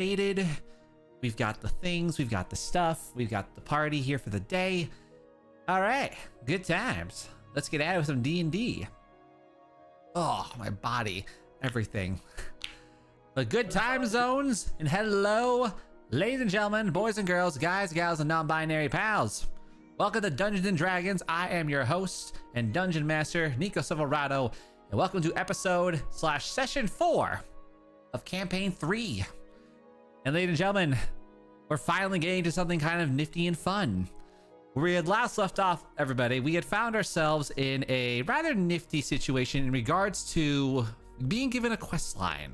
updated. We've got the things, we've got the stuff, we've got the party here for the day. All right, good times. Let's get at it with some D&D. Oh, my body, everything. But good time zones, and hello, ladies and gentlemen, boys and girls, guys, gals, and non-binary pals. Welcome to Dungeons and Dragons. I am your host and dungeon master, NiccoSilverado, and welcome to episode/session 4 of campaign 3. And ladies and gentlemen, we're finally getting to something kind of nifty and fun. Where we had last left off, everybody, we had found ourselves in a rather nifty situation in regards to being given a quest line.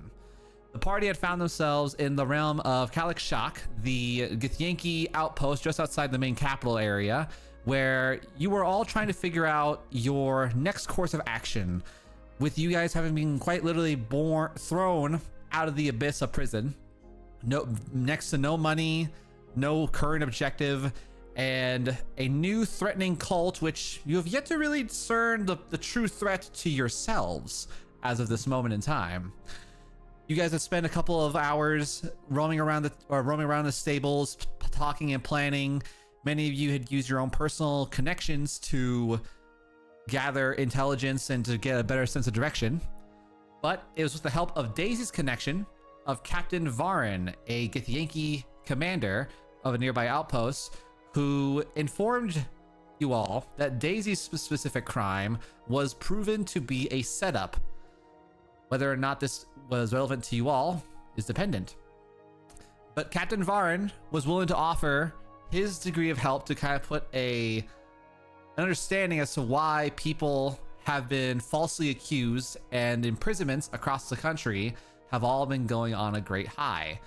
The party had found themselves in the realm of Kalakshak, the Githyanki outpost just outside the main capital area, where you were all trying to figure out your next course of action, with you guys having been quite literally thrown out of the abyss of prison. Next to no money, no current objective, and a new threatening cult, which you have yet to really discern the true threat to yourselves as of this moment in time. You guys have spent a couple of hours roaming around the stables, talking and planning. Many of you had used your own personal connections to gather intelligence and to get a better sense of direction. But it was with the help of Daisy's connection of Captain Varin, a Githyanki commander of a nearby outpost, who informed you all that Daisy's specific crime was proven to be a setup. Whether or not this was relevant to you all is dependent. But Captain Varin was willing to offer his degree of help to kind of put an understanding as to why people have been falsely accused and imprisonments across the country have all been going on a great high.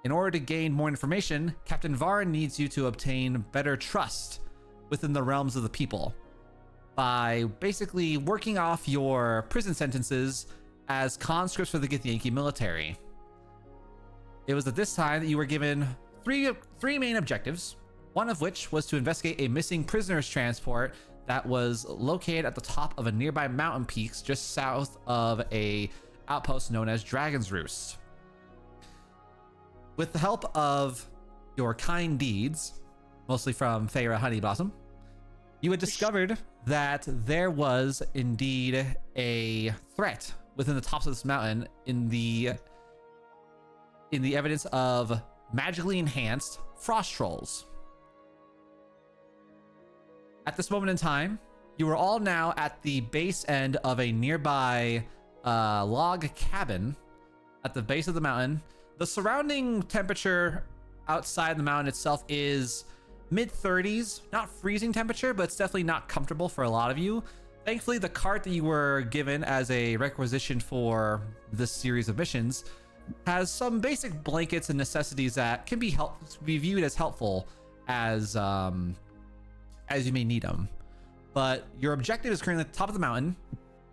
In order to gain more information, Captain Varin needs you to obtain better trust within the realms of the people by basically working off your prison sentences as conscripts for the Githyanki military. It was at this time that you were given three main objectives, one of which was to investigate a missing prisoners transport that was located at the top of a nearby mountain peaks just south of a outpost known as Dragon's Roost. With the help of your kind deeds, mostly from Feyre Honeyblossom, you had discovered that there was indeed a threat within the tops of this mountain in the evidence of magically enhanced frost trolls. At this moment in time, you are all now at the base end of a nearby log cabin at the base of the mountain. The surrounding temperature outside the mountain itself is mid-30s, not freezing temperature, but it's definitely not comfortable for a lot of you. Thankfully, the cart that you were given as a requisition for this series of missions has some basic blankets and necessities that can be viewed as helpful as you may need them. But your objective is currently at the top of the mountain.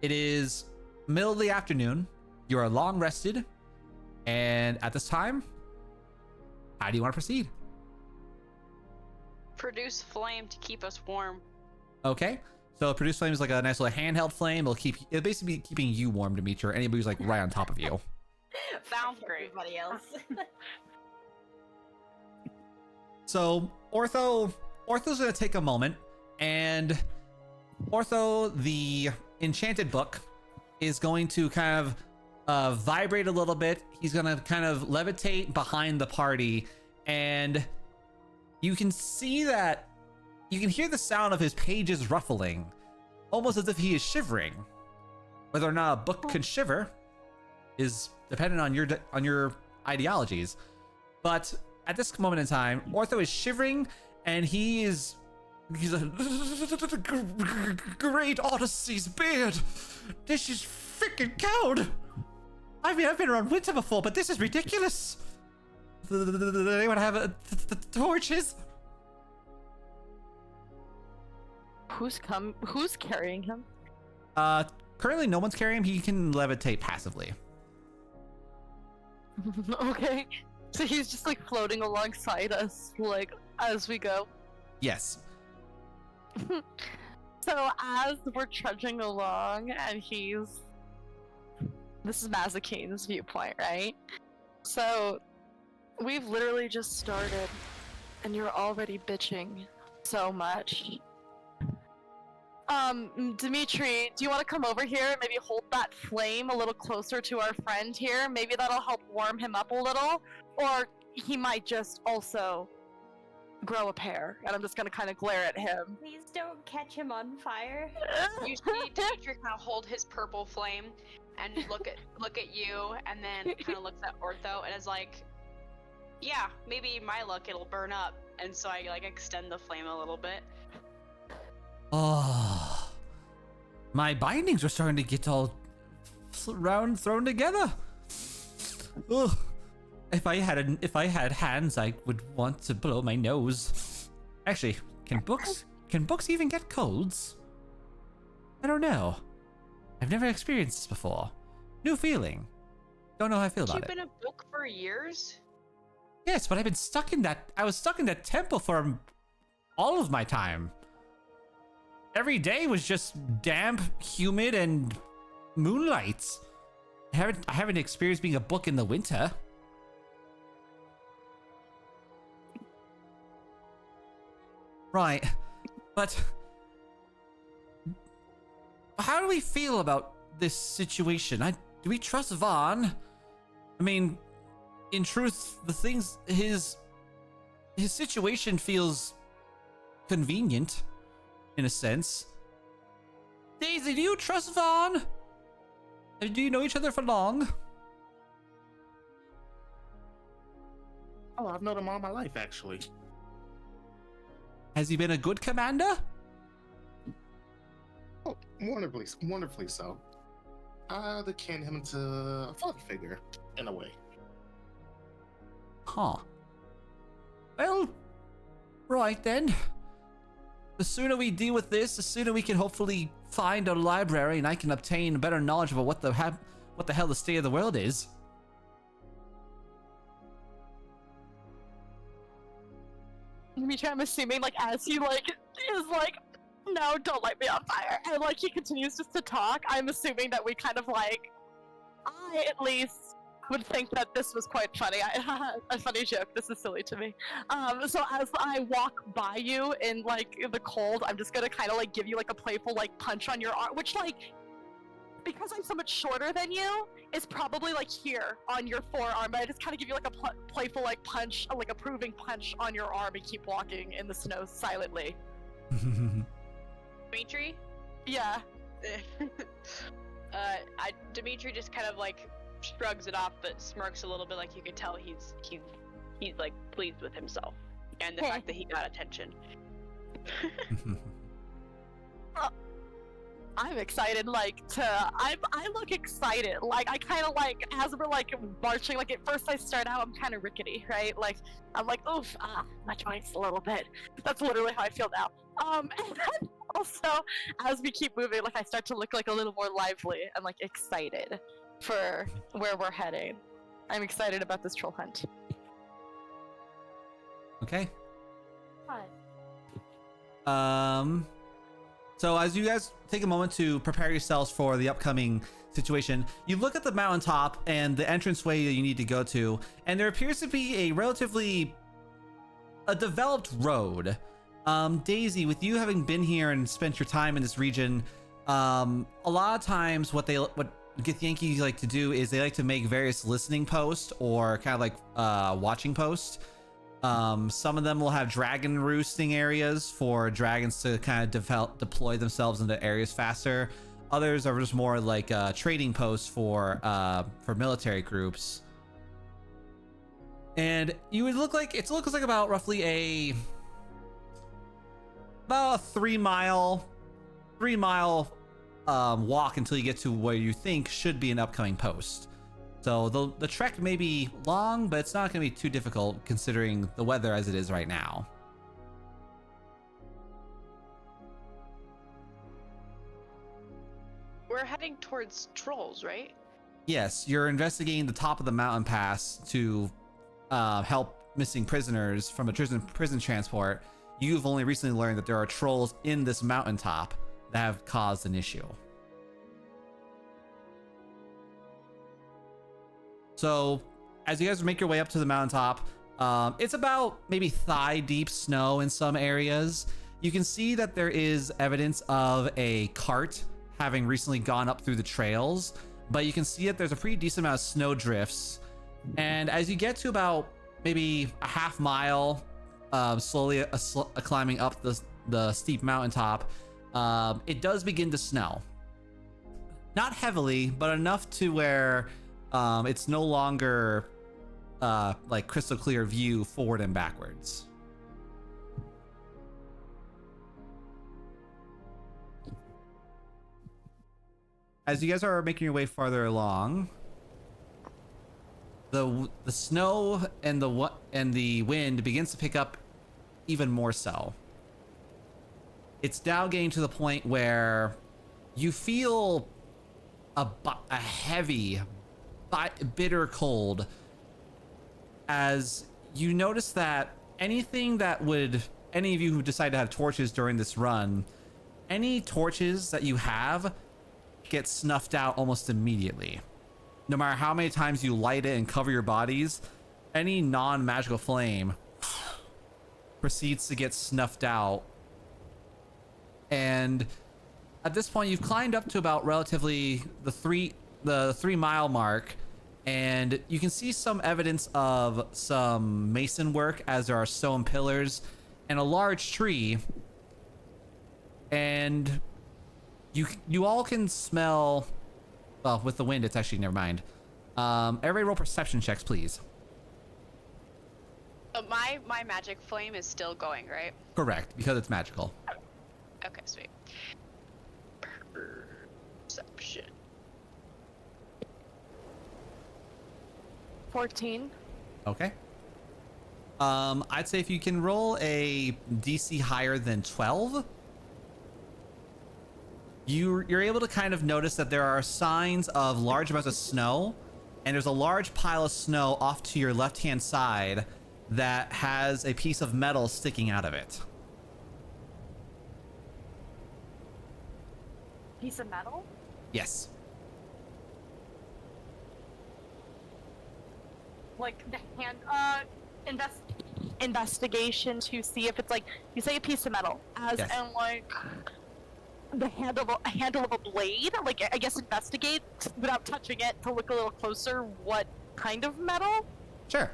It is middle of the afternoon. You are long rested, and at this time, how do you want to proceed? Produce flame to keep us warm. Okay. So produce flame is like a nice little handheld flame. It'll basically be keeping you warm, Demetra, or anybody who's like right on top of you. Sounds great. Everybody else. So Ortho's gonna take a moment, and Ortho, the enchanted book, is going to kind of vibrate a little bit. He's gonna kind of levitate behind the party, and you can see that you can hear the sound of his pages ruffling, almost as if he is shivering. Whether or not a book can shiver is dependent on your ideologies. But at this moment in time, Ortho is shivering, and he's a great Odyssey's beard. This is freaking cold. I mean, I've been around winter before, but this is ridiculous. Does anyone have torches? Who's carrying him? Currently no one's carrying him. He can levitate passively. Okay. So he's just like floating alongside us, like, as we go. Yes. So as we're trudging along and this is Mazakine's viewpoint, right? So We've literally just started, and you're already bitching so much. Dimitri, do you want to come over here and maybe hold that flame a little closer to our friend here? Maybe that'll help warm him up a little, or he might just also grow a pair, and I'm just gonna kind of glare at him. Please don't catch him on fire. You see Dimitri kind of hold his purple flame and look at you, and then kind of looks at Ortho and is like, "Yeah, maybe my luck it'll burn up." And so I like extend the flame a little bit. Oh, my bindings are starting to get all thrown together. Ugh. If I had hands, I would want to blow my nose. Actually, can books even get colds? I don't know. I've never experienced this before. New feeling. Don't know how I feel about it. You've been a book for years? Yes, but I've been stuck in that. I was stuck in that temple for all of my time. Every day was just damp, humid, and moonlight. I haven't experienced being a book in the winter. Right, but how do we feel about this situation? Do we trust Vaughn? I mean, in truth, his situation feels convenient, in a sense. Daisy, do you trust Vaughn? Do you know each other for long? Oh, I've known him all my life, actually. Has he been a good commander? Oh, wonderfully so. I'd akin him to a father figure, in a way. Huh. Well, right then. The sooner we deal with this, the sooner we can hopefully find a library and I can obtain better knowledge about what the hell the state of the world is. Dimitri, I'm assuming, like, as he, like, is like, no, don't light me on fire, and, like, he continues just to talk, I'm assuming that we kind of, like, I, at least, would think that this was quite funny. A funny joke, this is silly to me. So as I walk by you in, like, the cold, I'm just gonna kind of, like, give you, like, a playful, like, punch on your arm, which, like, because I'm so much shorter than you, is probably like here on your forearm. But I just kind of give you like a playful like punch, like approving punch on your arm, and keep walking in the snow silently. Dimitri? Yeah. Dimitri just kind of like shrugs it off, but smirks a little bit, like you could tell he's like pleased with himself and the fact that he got attention. I'm excited, like, I look excited, like, I kind of, like, as we're, like, marching, like, at first I start out, I'm kind of rickety, right, like, I'm like, oof, my joints a little bit, that's literally how I feel now, and then also, as we keep moving, like, I start to look, like, a little more lively, and, like, excited for where we're heading. I'm excited about this troll hunt. Okay. Hi. So as you guys take a moment to prepare yourselves for the upcoming situation, you look at the mountaintop and the entranceway that you need to go to, and there appears to be a developed road. Daisy, with you having been here and spent your time in this region, a lot of times what Githyanki like to do is they like to make various listening posts or kind of like watching posts. Some of them will have dragon roosting areas for dragons to kind of deploy themselves into areas faster. Others are just more like trading posts for military groups. And you would looks like about roughly about a 3 mile walk until you get to where you think should be an upcoming post. So the trek may be long, but it's not going to be too difficult considering the weather as it is right now. We're heading towards trolls, right? Yes, you're investigating the top of the mountain pass to help missing prisoners from a prison transport. You've only recently learned that there are trolls in this mountaintop that have caused an issue. So as you guys make your way up to the mountaintop, it's about maybe thigh deep snow in some areas. You can see that there is evidence of a cart having recently gone up through the trails, but you can see that there's a pretty decent amount of snow drifts. And as you get to about maybe a half mile, slowly climbing up the steep mountaintop, it does begin to snow. Not heavily, but enough to where it's no longer like crystal clear view forward and backwards. As you guys are making your way farther along, the snow and the wind begins to pick up even more so. It's now getting to the point where you feel a heavy, bitter cold, as you notice that anything that would, any of you who decide to have torches during this run, any torches that you have get snuffed out almost immediately. No matter how many times you light it and cover your bodies, any non-magical flame proceeds to get snuffed out. And at this point, you've climbed up to about relatively the 3 mile mark, and you can see some evidence of some mason work, as there are stone pillars and a large tree. And you all can smell, well, with the wind, it's actually, never mind. Everybody roll perception checks, please. My magic flame is still going, right? Correct, because it's magical. Okay, sweet. Perception. 14. Okay. I'd say if you can roll a DC higher than 12, you're able to kind of notice that there are signs of large amounts of snow, and there's a large pile of snow off to your left-hand side that has a piece of metal sticking out of it. Piece of metal? Yes. Like the hand, investigation to see if it's like, you say a piece of metal, as Yes. in like the handle of a blade. Like, I guess investigate without touching it to look a little closer. What kind of metal? Sure.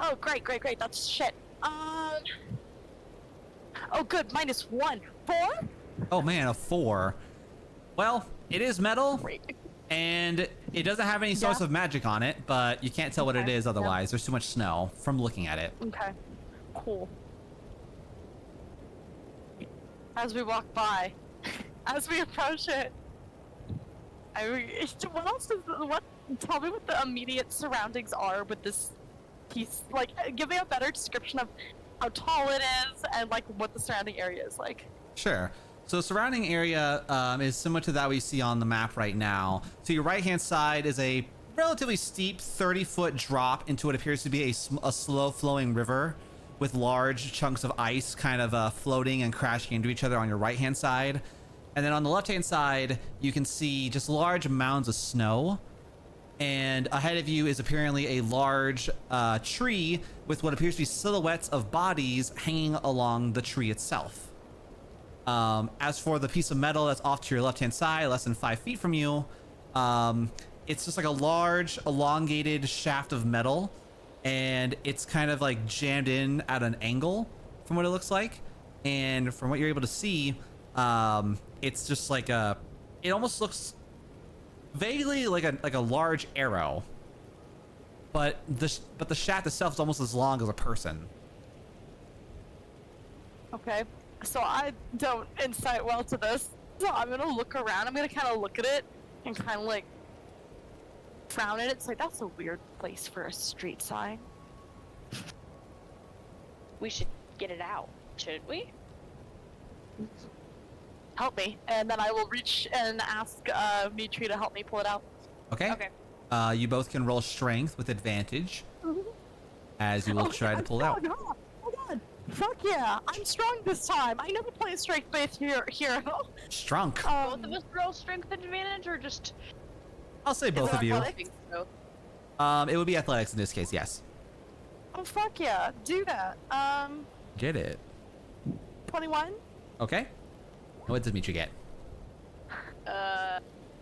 Oh, great. That's shit. Oh, good. -1. 4? Oh man, a 4. Well, it is metal, Great. and it doesn't have any source Yeah. of magic on it, but you can't tell what it Okay, is yep. otherwise. There's too much snow from looking at it. Okay. Cool. As we walk by, as we approach it, what else is, tell me what the immediate surroundings are with this piece. Like, give me a better description of how tall it is and like what the surrounding area is like. Sure. So the surrounding area is similar to that we see on the map right now. To your right-hand side is a relatively steep 30-foot drop into what appears to be a slow-flowing river with large chunks of ice kind of floating and crashing into each other on your right-hand side. And then on the left-hand side, you can see just large mounds of snow. And ahead of you is apparently a large tree with what appears to be silhouettes of bodies hanging along the tree itself. As for the piece of metal that's off to your left-hand side, less than 5 feet from you, it's just like a large elongated shaft of metal, and it's kind of like jammed in at an angle from what it looks like. And from what you're able to see, it's just like it almost looks vaguely like a large arrow, but the shaft itself is almost as long as a person. Okay. So I don't insight well to this. So I'm gonna look around. I'm gonna kind of look at it and kind of like frown at it. It's like, that's a weird place for a street sign. We should get it out, shouldn't we? Help me. And then I will reach and ask Mitri to help me pull it out. Okay. Okay. You both can roll strength with advantage as you will try to pull it out. Oh god. Fuck yeah. I'm strong this time. I never play a strength-based hero. Strong. Both of us roll strength advantage, or just I'll say both of you. Athletics? though? It would be athletics in this case, yes. Oh fuck yeah, do that. Get it. 21. Okay. What did Dimitri get?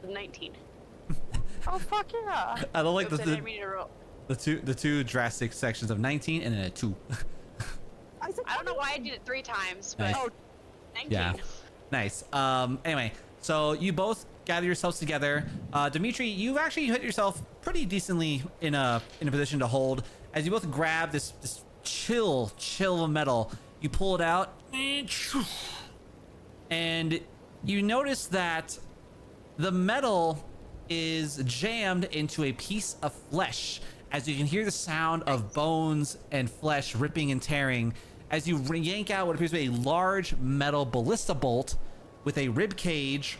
19. Oh fuck yeah. I don't like Oops, I the didn't mean to roll. the two drastic sections of 19 and then a 2. I said I don't know why I did it 3 times, but Nice. Oh, 19. Yeah. Nice. Anyway, so you both gather yourselves together. Dimitri, you've actually hit yourself pretty decently in a position to hold as you both grab this chill of metal. You pull it out, and you notice that the metal is jammed into a piece of flesh as you can hear the sound of bones and flesh ripping and tearing as you yank out what appears to be a large metal ballista bolt with a rib cage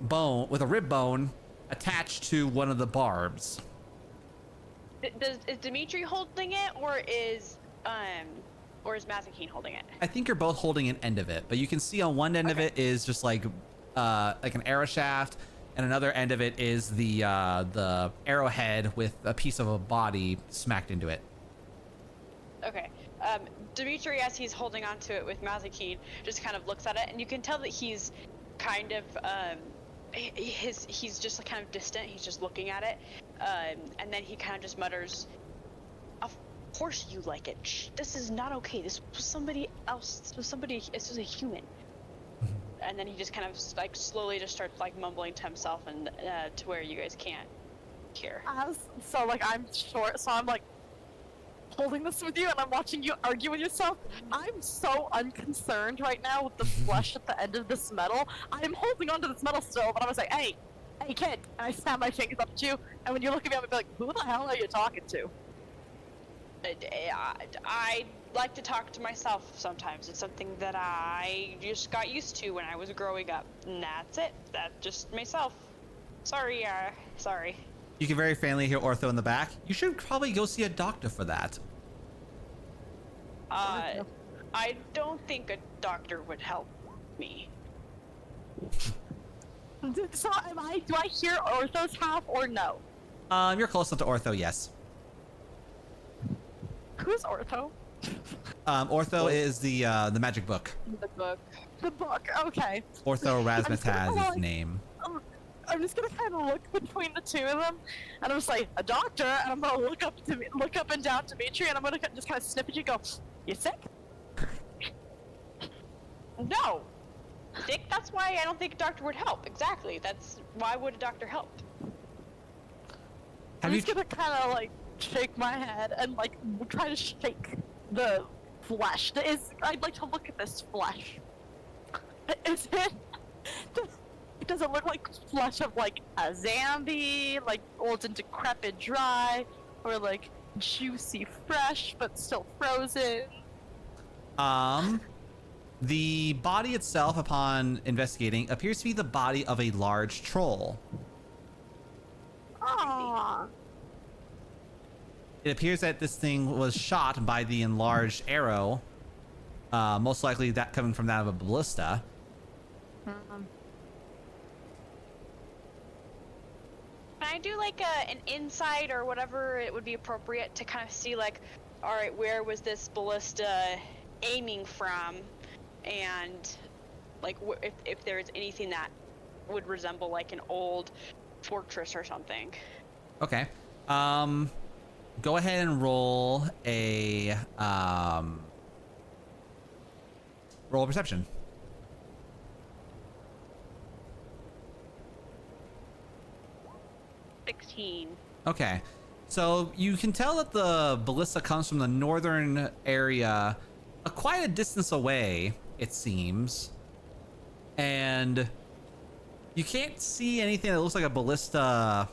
bone, with a rib bone attached to one of the barbs. Is Dimitri holding it, or is Mazakine holding it? I think you're both holding an end of it, but you can see on one end of it is just like an arrow shaft, and another end of it is the arrowhead with a piece of a body smacked into it. Okay. Dimitri, as he's holding onto it with Mazakine, just kind of looks at it, and you can tell that he's kind of he's just kind of distant. He's just looking at it, and then he kind of just mutters, "Of course you like it. Shh, this is not okay. This was somebody else. This was a human." And then he just kind of like slowly just starts like mumbling to himself, and to where you guys can't hear. So like I'm short, so I'm like holding this with you, and I'm watching you argue with yourself. I'm so unconcerned right now with the flesh at the end of this metal. I'm holding onto this metal still, but I was like, hey kid, and I snap my fingers up at you, and when you look at me, I'm gonna be like, who the hell are you talking to? I like to talk to myself sometimes. It's something that I just got used to when I was growing up, and that's it. That's just myself. Sorry. You can very faintly hear Ortho in the back. You should probably go see a doctor for that. I don't think a doctor would help me. So do I hear Ortho's half or no? You're close enough to Ortho, yes. Who's Ortho? Ortho is the magic book. The book. The book, okay. Ortho Rasmus gonna has like- his name. I'm just gonna kind of look between the two of them, and I'm just like, a doctor, and I'm gonna look up and down to Dimitri, and I'm gonna just kind of snip at you and go, you sick? No! Dick, that's why I don't think a doctor would help. Exactly. That's why would a doctor help? Have I'm you just gonna kind of like shake my head and like try to shake the flesh. I'd like to look at this flesh. Is it? Does it look like flesh of like a zombie, like old and decrepit dry, or like juicy fresh but still frozen? The body itself, upon investigating, appears to be the body of a large troll. Aww. It appears that this thing was shot by the enlarged arrow, most likely that coming from that of a ballista. Can I do like an insight or whatever it would be appropriate to kind of see like, all right, where was this ballista aiming from, and like if there is anything that would resemble like an old fortress or something. Okay. Go ahead and roll a perception. 16. Okay. So you can tell that the ballista comes from the northern area, quite a distance away, it seems. And you can't see anything that looks like a ballista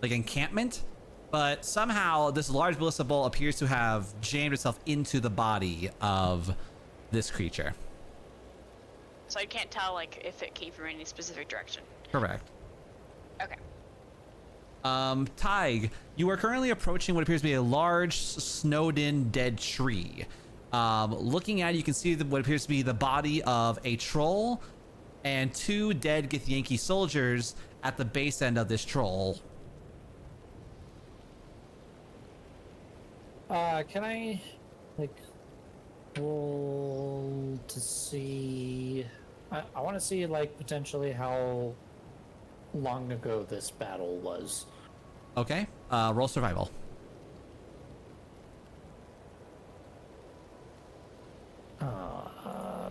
like encampment, but somehow this large ballista bolt appears to have jammed itself into the body of this creature. So I can't tell like if it came from any specific direction. Correct. Okay. Tig, you are currently approaching what appears to be a large snowed-in dead tree. Looking at it, you can see what appears to be the body of a troll and 2 dead Githyanki soldiers at the base end of this troll. Can I, like, roll to see... I want to see, like, potentially how long ago this battle was. Okay, roll survival.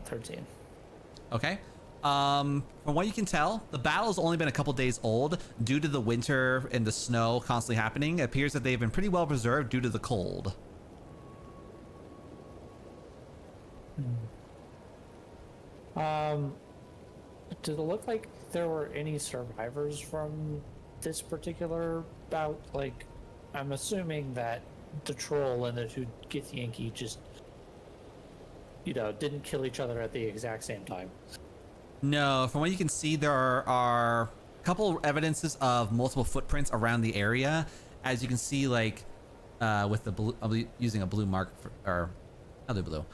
13. Okay. From what you can tell, the battle's only been a couple days old due to the winter and the snow constantly happening. It appears that they've been pretty well preserved due to the cold. Did it look like there were any survivors from this particular bout? Like, I'm assuming that the troll and the 2 Githyanki just, you know, didn't kill each other at the exact same time. No, from what you can see, there are a couple evidences of multiple footprints around the area. As you can see, like, with the blue, I'll be using a blue mark for, or other blue.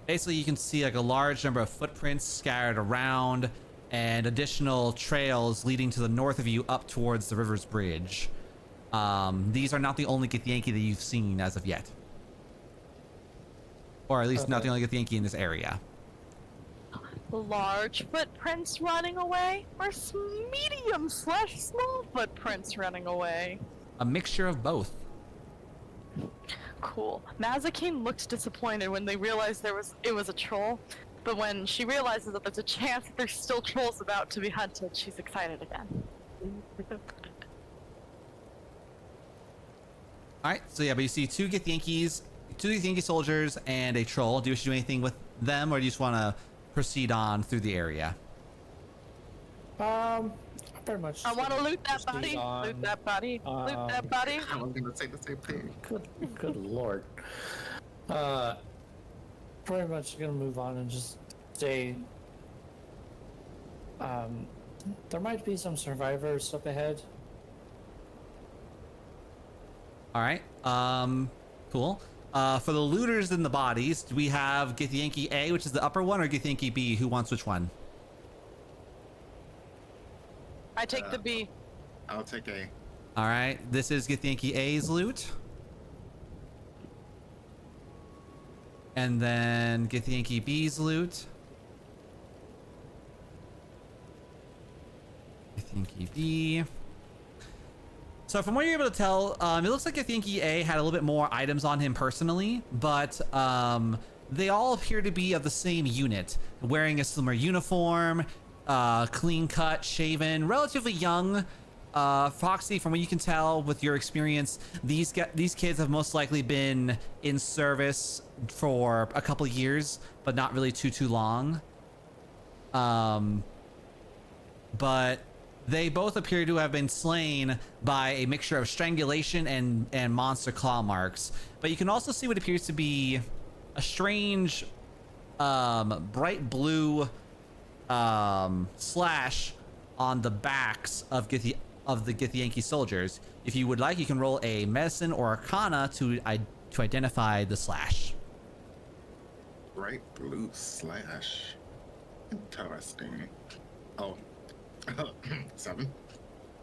Basically, you can see like a large number of footprints scattered around and additional trails leading to the north of you up towards the river's bridge. These are not the only Githyanki that you've seen as of yet. Or at least not the only Githyanki in this area. Large footprints running away, or medium/small footprints running away? A mixture of both. Cool. Mazakine looked disappointed when they realized it was a troll, but when she realizes that there's a chance that there's still trolls about to be hunted, she's excited again. Alright, so yeah, but you see 2 Githyanki soldiers and a troll. Do you wish to do anything with them, or do you just want to proceed on through the area? Pretty much. I want to loot that proceed body. on, Loot that body. Loot that body. I was gonna say the same thing. Good lord. Pretty much gonna move on and just say, there might be some survivors up ahead. All right. Cool. For the looters and the bodies, do we have Githyanki A, which is the upper one, or Githyanki B? Who wants which one? I take the B. I'll take A. All right. This is Githyanki A's loot. And then Githyanki B's loot. Githyanki B. So from what you're able to tell, it looks like Githyanki A had a little bit more items on him personally, but they all appear to be of the same unit, wearing a similar uniform, clean cut, shaven, relatively young. Foxy, from what you can tell with your experience, these kids have most likely been in service for a couple years, but not really too long. But they both appear to have been slain by a mixture of strangulation and monster claw marks. But you can also see what appears to be a strange bright blue slash on the backs of the Githyanki soldiers. If you would like, you can roll a medicine or arcana to identify the slash. Bright blue slash. Interesting. Oh. 7.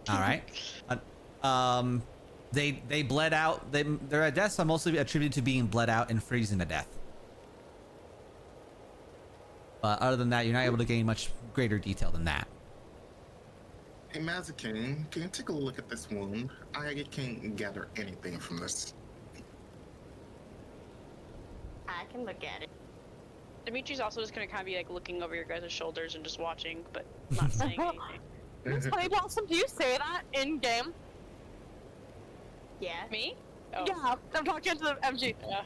All right. They bled out. Their deaths are mostly attributed to being bled out and freezing to death. But other than that, you're not able to gain much greater detail than that. Hey, Mazakine, can you take a look at this wound? I can't gather anything from this. I can look at it. Dimitri's also just gonna kind of be like looking over your guys' shoulders and just watching, but not saying anything. Miss Honey Blossom, do you say that in game? Yeah. Me? Oh. Yeah, I'm talking to the MG. Yeah.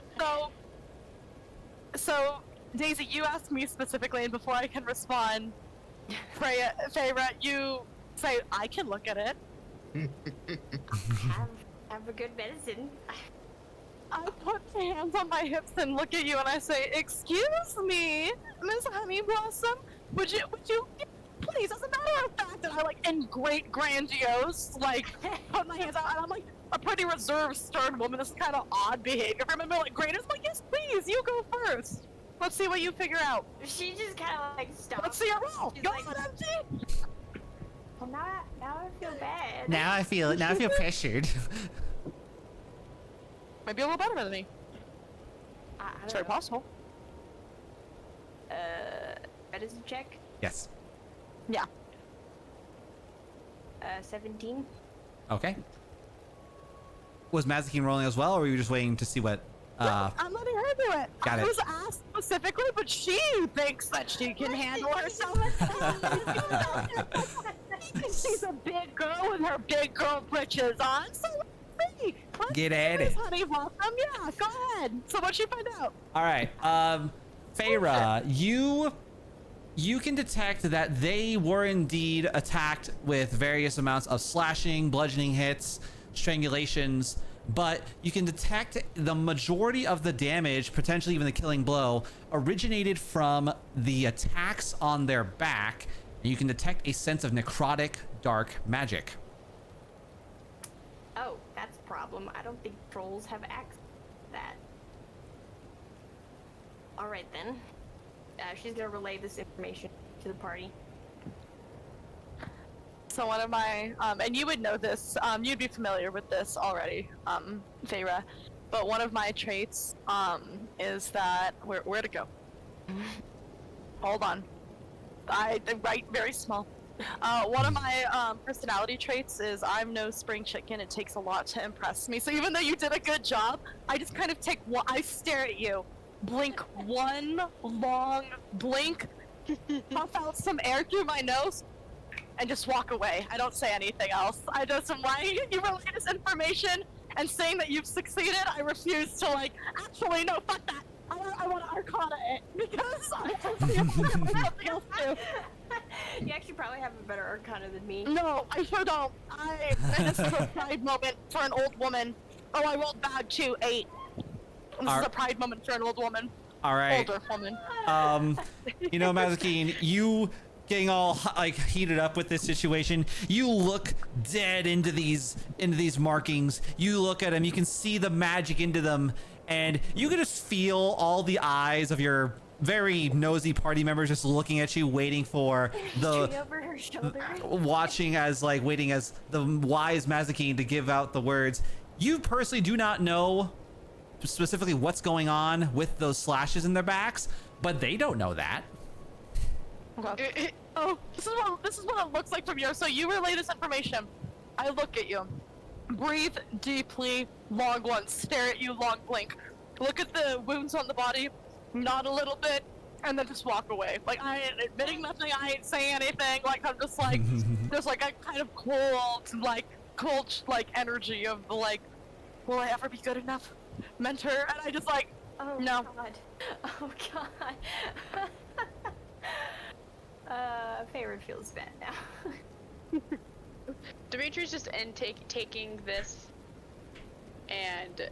So Daisy, you asked me specifically, and before I can respond, Feyre, you say I can look at it. have a good medicine. I put my hands on my hips and look at you, and I say, "Excuse me, Miss Honey Blossom, would you, please?" As a matter of fact, and I like in great grandiose, like put my hands out, and I'm like a pretty reserved, stern woman. This is kind of odd behavior. Remember, like great is like, "Yes, please, you go first." Let's see what you figure out. She just kind of like stops. Let's see it roll. She's Go like- on, MG. Well, now I feel bad. Now I feel pressured. Maybe a little better than me. I It's don't very know. possible. Medicine check. Yes. Yeah. 17. Okay. Was Mazikeen rolling as well, or were you just waiting to see what? I'm letting her do it. Got I it. was asked specifically, but she thinks that she can handle herself. She's a big girl with her big girl britches on. So let's see. Let's Get do at this, it. honey blossom. Yeah, go ahead. So what'd she find out? All right. Feyre, you can detect that they were indeed attacked with various amounts of slashing, bludgeoning hits, strangulations, but you can detect the majority of the damage, potentially even the killing blow, originated from the attacks on their back. And you can detect a sense of necrotic dark magic. Oh, that's a problem. I don't think trolls have access to that. Alright then. She's gonna relay this information to the party. So one of my, and you would know this, you'd be familiar with this already, Feyre, but one of my traits, is that, where'd it go? Hold on. I write very small. One of my, personality traits is I'm no spring chicken. It takes a lot to impress me. So even though you did a good job, I just kind of take one, I stare at you, blink one long blink, puff out some air through my nose, and just walk away. I don't say anything else. I just am like, you relay this information and saying that you've succeeded, I refuse to like, actually, no, fuck that. I want to Arcana it because I don't see something else too. You actually probably have a better Arcana than me. No, I sure don't. This is a pride moment for an old woman. Oh, I rolled bad too, 8. This is a pride moment for an old woman. All right. Older woman. You know, Mazikeen, you getting all like heated up with this situation, you look dead into these markings. You look at them, you can see the magic into them, and you can just feel all the eyes of your very nosy party members just looking at you, waiting for the over her shoulder. waiting as the wise Mazikeen to give out the words. You personally do not know specifically what's going on with those slashes in their backs, but they don't know that. Okay. Oh, this is what it looks like from here. So you relay this information. I look at you. Breathe deeply, long once. Stare at you, long blink. Look at the wounds on the body, nod a little bit, and then just walk away. Like, I ain't admitting nothing, I ain't saying anything. Like, I'm just like, there's like a kind of cold energy of like, will I ever be good enough? Mentor, and I just like, Oh no. god. Oh god. Feyre feels bad now. Dimitri's just taking this and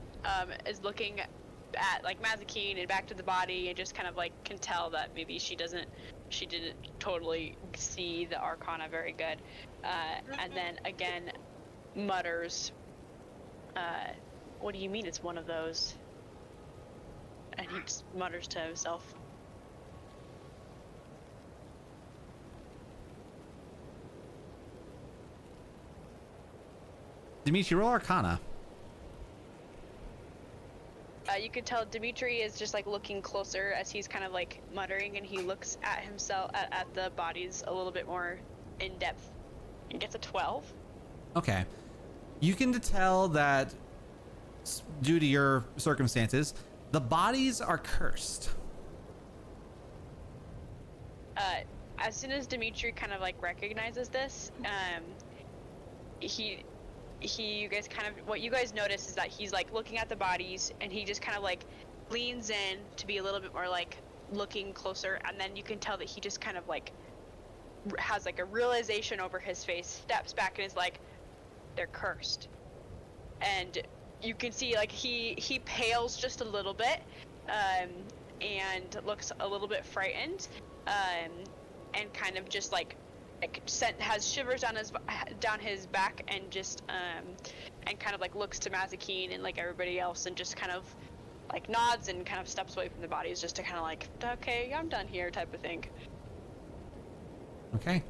is looking at like Mazikeen and back to the body and just kind of like can tell that maybe she didn't totally see the Arcana very good, and then again mutters, what do you mean it's one of those? And he just mutters to himself. Dimitri, roll Arcana. You can tell Dimitri is just like looking closer as he's kind of like muttering, and he looks at himself at the bodies a little bit more in depth and gets a 12. Okay. You can tell that due to your circumstances, the bodies are cursed. As soon as Dimitri kind of like recognizes this, you guys kind of, what you guys notice is that he's like looking at the bodies and he just kind of like leans in to be a little bit more like looking closer, and then you can tell that he just kind of like has like a realization over his face, steps back and is like, they're cursed. And you can see like he pales just a little bit, and looks a little bit frightened, and kind of just like has shivers down his back, and just and kind of like looks to Mazikeen and like everybody else and just kind of like nods and kind of steps away from the bodies just to kind of like, okay, I'm done here type of thing. Okay.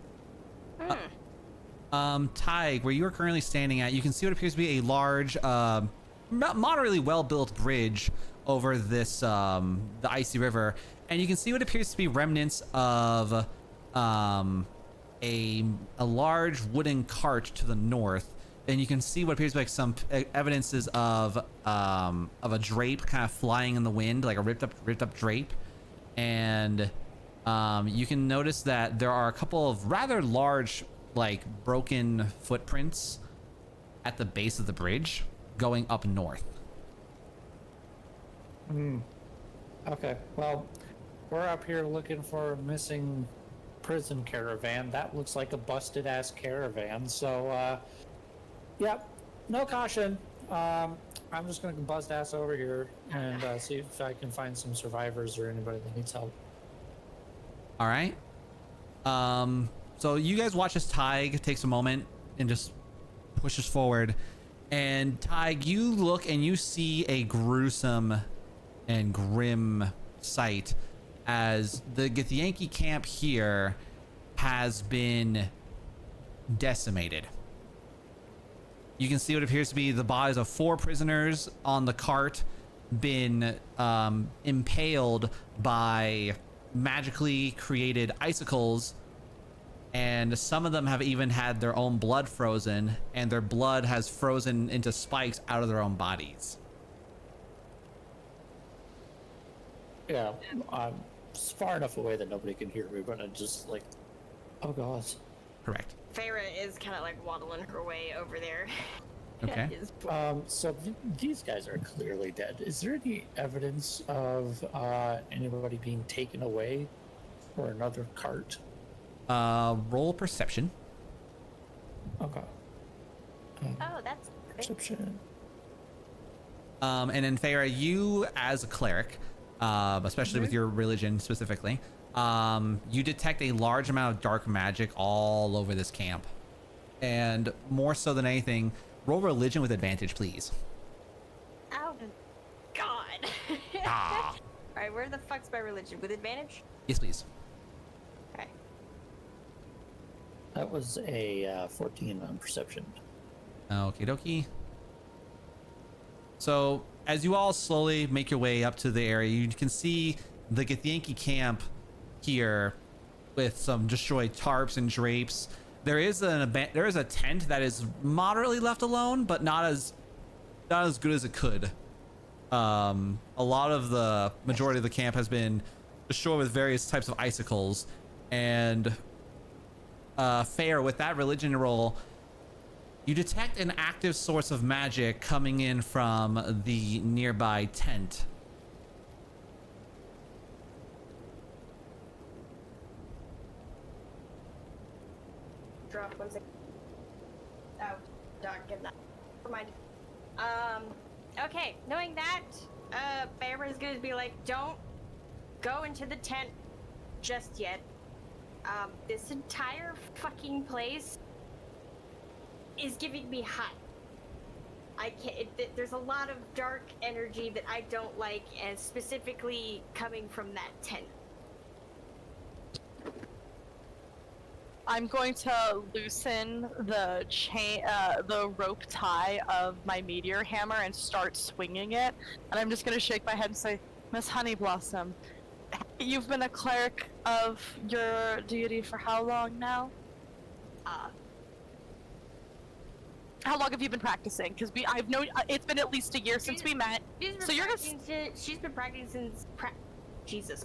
Hmm. Tig, where you are currently standing at, you can see what appears to be a large, moderately well-built bridge over this, the icy river, and you can see what appears to be remnants of, a large wooden cart to the north, and you can see what appears to be like some evidences of a drape kind of flying in the wind, like a ripped up drape, and you can notice that there are a couple of rather large, like, broken footprints at the base of the bridge going up north. Okay, well, we're up here looking for a missing prison caravan. That looks like a busted ass caravan. So, yep, no caution. I'm just gonna bust ass over here and see if I can find some survivors or anybody that needs help. All right. So you guys watch as Tig takes a moment and just pushes forward. And Tig, you look and you see a gruesome and grim sight as the Githyanki camp here has been decimated. You can see what appears to be the bodies of 4 prisoners on the cart, been impaled by magically created icicles, and some of them have even had their own blood frozen, and their blood has frozen into spikes out of their own bodies. Yeah, I'm far enough away that nobody can hear me, but I'm just like, oh god. Correct. Farah is kind of like waddling her way over there. Okay. So these guys are clearly dead. Is there any evidence of anybody being taken away for another cart? Roll perception. Okay. Oh, that's great. Perception. And then Farah, you as a cleric, especially with your religion specifically, you detect a large amount of dark magic all over this camp. And more so than anything, roll religion with advantage, please. Oh, God. Ah. Alright, where the fuck's my religion? With advantage? Yes, please. Okay. That was a 14 on perception. Okie dokie. So as you all slowly make your way up to the area, you can see the Githyanki camp here with some destroyed tarps and drapes. There is a tent that is moderately left alone, but not as good as it could. A lot of the majority of the camp has been destroyed with various types of icicles. And Fair, with that religion roll, you detect an active source of magic coming in from the nearby tent. Drop 1 second. Oh, don't get that. Never mind. Okay, knowing that, Farah is gonna be like, don't go into the tent just yet. This entire fucking place is giving me hot. I can't. There's a lot of dark energy that I don't like, and specifically coming from that tent. I'm going to loosen the chain, the rope tie of my meteor hammer and start swinging it. And I'm just going to shake my head and say, Miss Honeyblossom, you've been a cleric of your deity for how long now? How long have you been practicing? Because I've known it's been at least a year since we met. So you're She's been practicing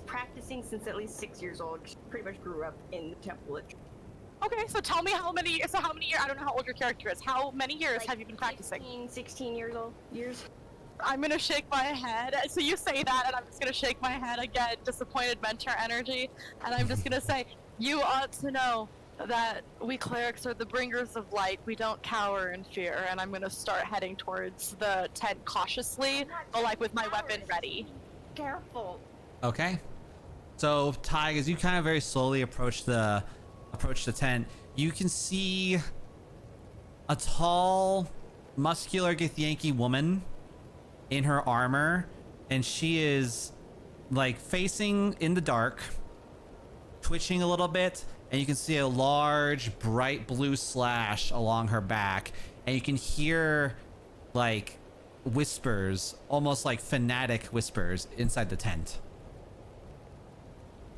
practicing since at least 6 years old. She pretty much grew up in the temple. Okay, so tell me how many years, I don't know how old your character is. How many years Like have you been practicing? 16 years old. I'm gonna shake my head. So you say that, and I'm just gonna shake my head again, disappointed mentor energy, and I'm just gonna say, you ought to know that we clerics are the bringers of light. We don't cower in fear, and I'm gonna start heading towards the tent cautiously, but like with my weapon ready. Careful. Okay. So Tig, as you kind of very slowly approach the tent, you can see a tall, muscular Githyanki woman in her armor and she is like facing in the dark, twitching a little bit, and you can see a large bright blue slash along her back, and you can hear like whispers, almost like fanatic whispers inside the tent.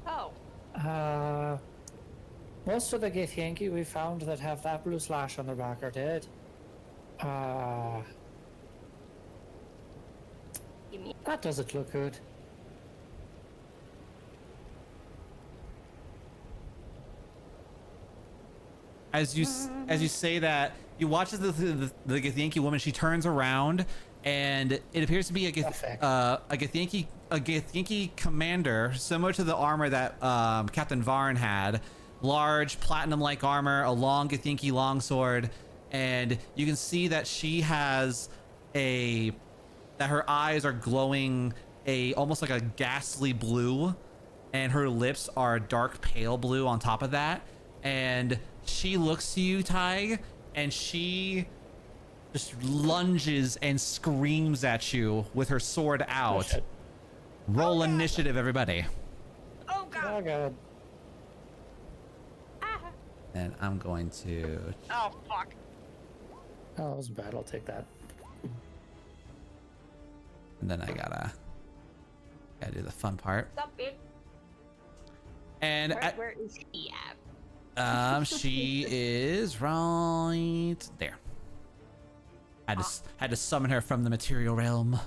Oh. Most of the Githyanki we found that have that blue slash on their back are dead. You mean That doesn't look good. As you say that, you watch as the Githyanki woman, she turns around, and it appears to be a Githyanki commander, similar to the armor that Captain Varn had. Large platinum-like armor, a long Githyanki longsword, and you can see that she has that her eyes are glowing almost like a ghastly blue, and her lips are dark pale blue on top of that. And she looks to you, Tig, and she just lunges and screams at you with her sword out. shit. Roll initiative, everybody. Oh god. Oh god. Ah. And I'm going to... Oh fuck. Oh, that was bad. I'll take that. And then I gotta do the fun part. Stop it. And Where is she at? she is right there. Had to summon her from the material realm.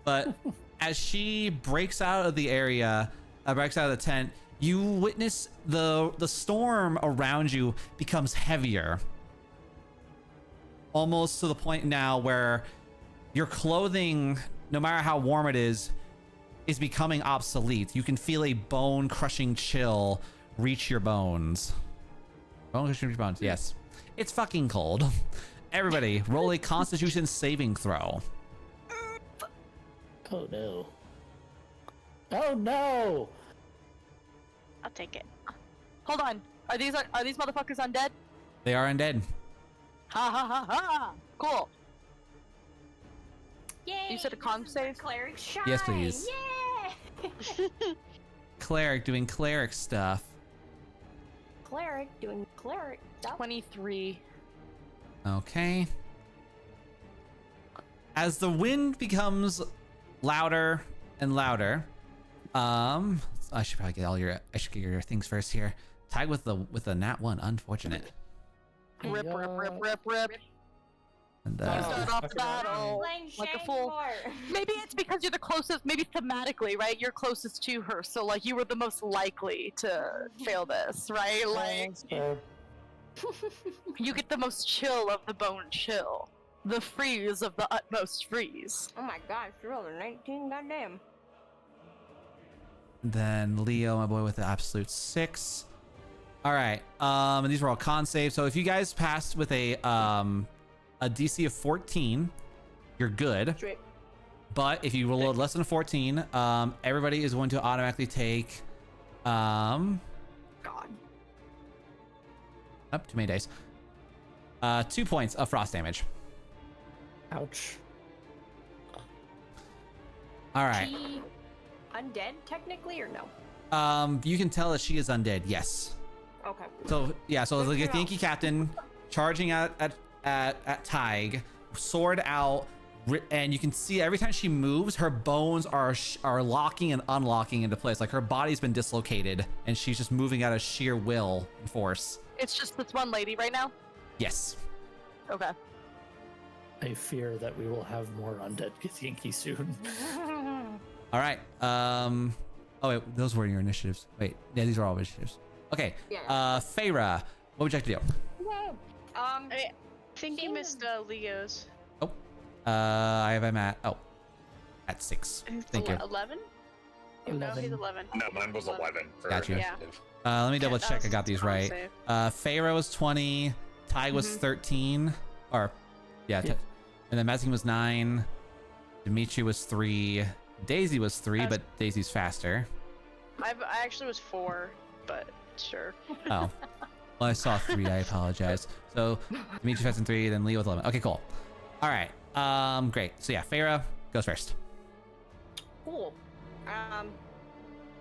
But as she breaks out of the area, breaks out of the tent, you witness the storm around you becomes heavier. Almost to the point now where your clothing, no matter how warm it is becoming obsolete. You can feel a bone-crushing chill reach your bones. Bone-crushing bones, yes. It's fucking cold. Everybody, roll a Constitution saving throw. Oh no. Oh no! I'll take it. Hold on. Are these motherfuckers undead? They are undead. Ha ha ha ha! Cool. Yay! You said a con save? Cleric shine. Yes, please. Yay! Cleric doing cleric stuff. Cleric doing cleric stuff. 23. Okay. As the wind becomes louder and louder, I should probably get your things first here. Tag with the nat 1, unfortunate. Rip, rip, rip, rip, rip. And Start off the battle like a fool. Maybe it's because you're the closest, maybe thematically, right? You're closest to her, so like you were the most likely to fail this, right? Like you get the most chill of the bone chill. The freeze of the utmost freeze. Oh my gosh, you rolled a 19, goddamn. then Leo, my boy, with the absolute 6. All right. And these were all con saves. So if you guys passed with a DC of 14, you're good. Straight. But if you rolled less than 14, everybody is going to automatically take God. up too many dice. 2 points of frost damage. Ouch. All right. She undead technically or no? You can tell that she is undead. Yes. Okay. So yeah. So the Good to know. Githyanki captain charging at Tig, sword out, and you can see every time she moves, her bones are locking and unlocking into place. Like her body's been dislocated, and she's just moving out of sheer will and force. It's just this one lady right now? Yes. Okay. I fear that we will have more undead Githyanki soon. All right. Oh wait, those were your initiatives. Wait, yeah, these are all initiatives. Okay. Yeah. Feyre, what would you like to do? I think you missed Leo's. Oh, I have him at 6. Thank you. 11? No, 11. he's 11. No, mine was 11 for Gotcha. initiative. Let me double that check. was I got these con right. save. Feyre was 20. Tig was 13. Or, yeah. Yeah. And then Mazin was 9. Dimitri was 3. Daisy was 3, That's- but Daisy's faster. I actually was 4, but sure. Oh. Well, I saw 3. I apologize. So, Dimitri faster than 3, then Leo with 11. Okay, cool. All right. Great. So, yeah, Feyre goes first. Cool.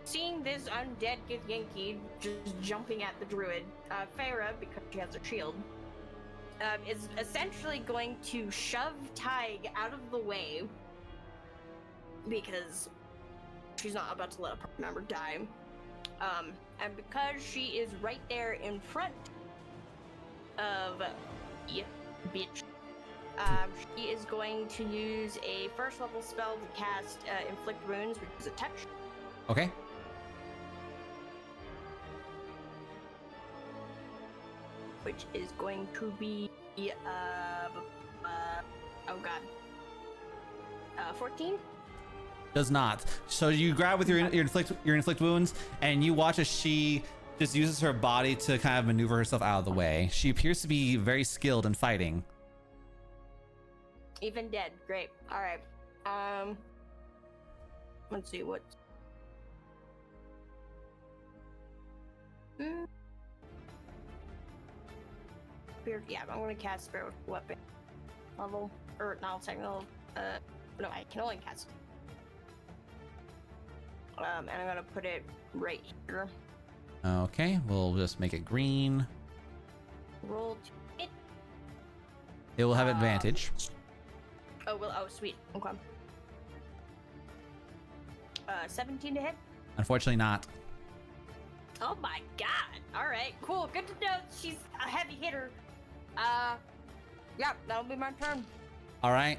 Seeing this undead Githyanki just jumping at the druid, Farah, because she has a shield, is essentially going to shove Tig out of the way because she's not about to let a party member die. And because she is right there in front of bitch, she is going to use a first level spell to cast Inflict Wounds, which is a touch. Okay. Which is going to be, oh god, 14? Does not. So you grab with your inflict wounds, and you watch as she just uses her body to kind of maneuver herself out of the way. She appears to be very skilled in fighting. Even dead, great. All right. Let's see what. Yeah, I'm gonna cast Spirit Weapon level, or not technical. No, I can only cast. And I'm gonna put it right here. Okay, we'll just make it green. Roll to hit. It will have advantage. Oh, well, oh, sweet. Okay. 17 to hit. Unfortunately not. Oh my god. All right, cool. Good to know she's a heavy hitter. Yeah, that'll be my turn. All right.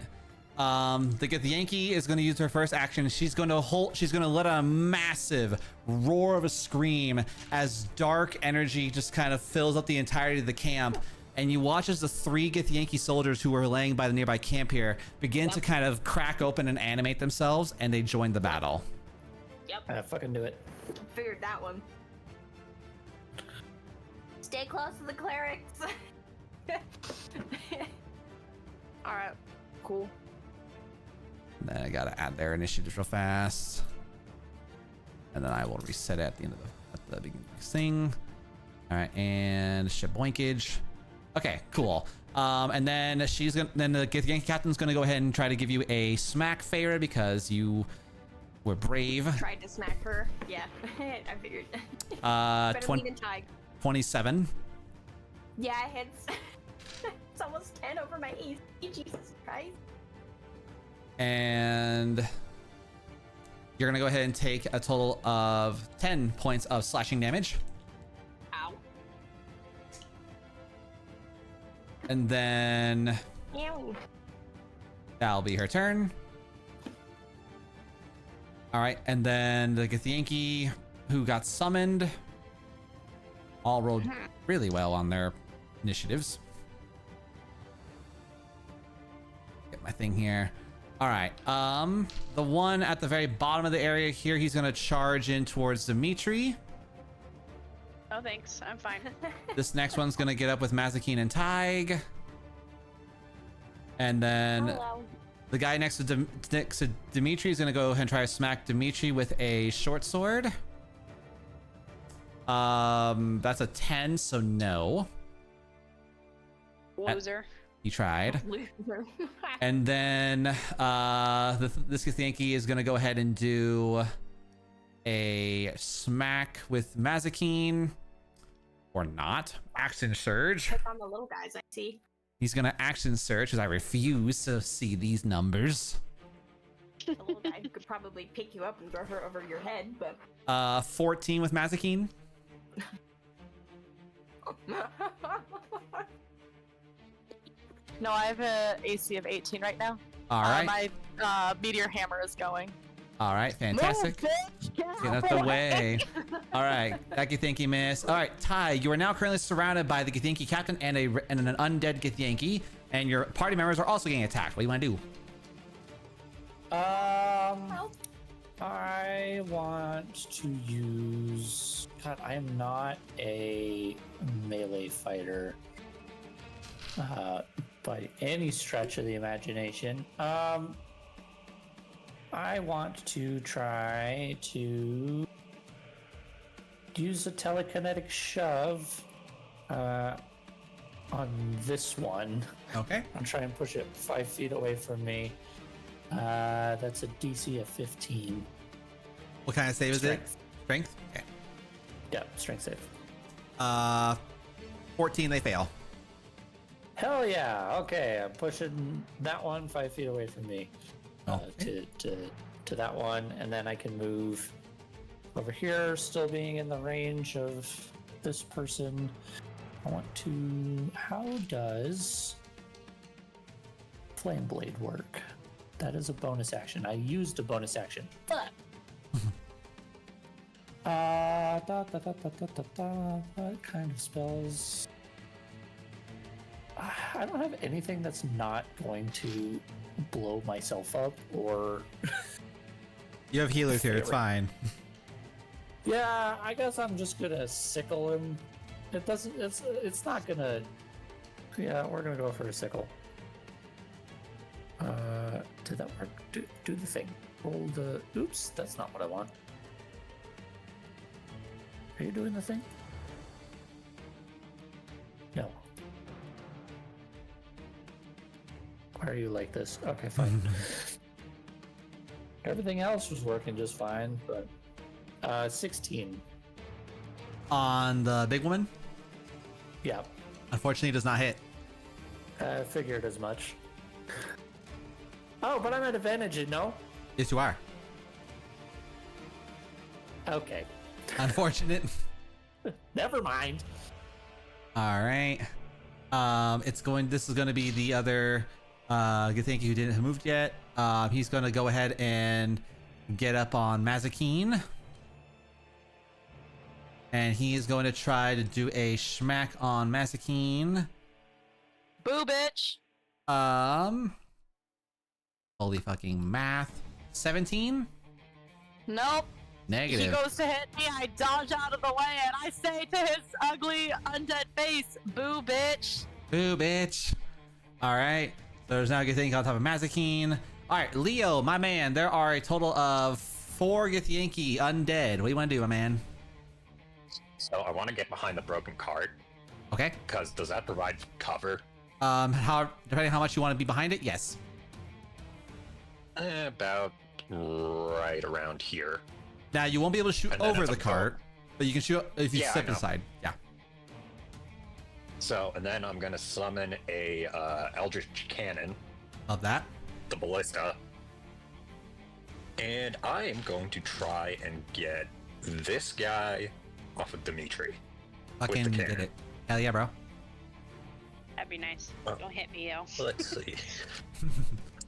The Yankee is going to use her first action. She's going to let out a massive roar of a scream as dark energy just kind of fills up the entirety of the camp. And you watch as the 3 Githyanki soldiers who are laying by the nearby camp here begin to kind of crack open and animate themselves, and they join the battle. Yep. Fucking do it. Figured that one. Stay close to the clerics. Alright, cool. Then I gotta add their initiatives real fast. And then I will reset it at the end of the beginning of this thing. Alright, and shaboinkage. Okay, cool. And then the Githyanki captain's gonna go ahead and try to give you a smack, Farah, because you were brave. Tried to smack her. Yeah, I figured. 27. Yeah, it hits. It's almost 10 over my AC. Jesus Christ. And you're gonna go ahead and take a total of 10 points of slashing damage. Ow. And then Ew. that'll be her turn. All right, and then the Githyanki who got summoned all rolled really well on their initiatives. Get my thing here. All right, the one at the very bottom of the area here, he's gonna charge in towards Dimitri. Oh, thanks. I'm fine. This next one's gonna get up with Mazakine and Tig. And then Hello. the guy next to Dimitri is gonna go ahead and try to smack Dimitri with a short sword. That's a 10, so no. Loser. He tried. Loser. And then this Githyanki is gonna go ahead and do a smack with Mazakine, or not. Action surge. Pick on the little guys, I see. He's gonna action surge because I refuse to see these numbers. The little guy who could probably pick you up and throw her over your head, but 14 with Mazakine. No, I have a AC of 18 right now. All right. My meteor hammer is going. All right, fantastic. Move, bitch, get Get out out the way. All right, that Githyanki miss. All right, Ty, you are now currently surrounded by the Githyanki captain and an undead Githyanki, and your party members are also getting attacked. What do you want to do? I want to use. God, I am not a melee fighter by any stretch of the imagination. I want to try to use a telekinetic shove on this one. Okay. I'll try and push it 5 feet away from me. That's a DC of 15. What kind of save is it? Strength? Okay. Yeah, strength save. 14, they fail. Hell yeah! Okay, I'm pushing that one 5 feet away from me. To that one, and then I can move over here, still being in the range of this person. I want to. How does Flame Blade work? That is a bonus action. I used a bonus action. But what kind of spells? I don't have anything that's not going to blow myself up or. You have healers here. It's fine. Yeah, I guess I'm just gonna sickle him. It doesn't. It's not gonna. Yeah, we're gonna go for a sickle. Did that work? Do the thing. Roll the. Oops, that's not what I want. Are you doing the thing? No. Why are you like this? Okay, fine. Everything else was working just fine, but 16. On the big woman? Yeah. Unfortunately, it does not hit. I figured as much. Oh, but I'm at advantage, no? Yes, you are. Okay. Unfortunate. Never mind. All right. This is going to be the other Githyanki who didn't have moved yet. He's going to go ahead and get up on Mazikeen. And he is going to try to do a schmack on Mazikeen. Boo, bitch. Holy fucking math. 17? Nope. Negative. He goes to hit me, I dodge out of the way, and I say to his ugly undead face, boo, bitch. Boo, bitch. All right. So there's now a Githyanki on top of Mazikeen. All right, Leo, my man, there are a total of 4 Githyanki undead. What do you want to do, my man? So I want to get behind the broken cart. Okay. Because does that provide cover? Depending on how much you want to be behind it, yes. About right around here. Now, you won't be able to shoot And then over it's the a cart, but you can shoot if you Yeah, step I know. inside. Yeah. So, and then I'm going to summon a Eldritch Cannon, Love that. the Ballista. And I am going to try and get this guy off of Dimitri. Fucking the did cannon. it. Hell yeah, bro. That'd be nice. Oh. Don't hit me, yo. Let's see.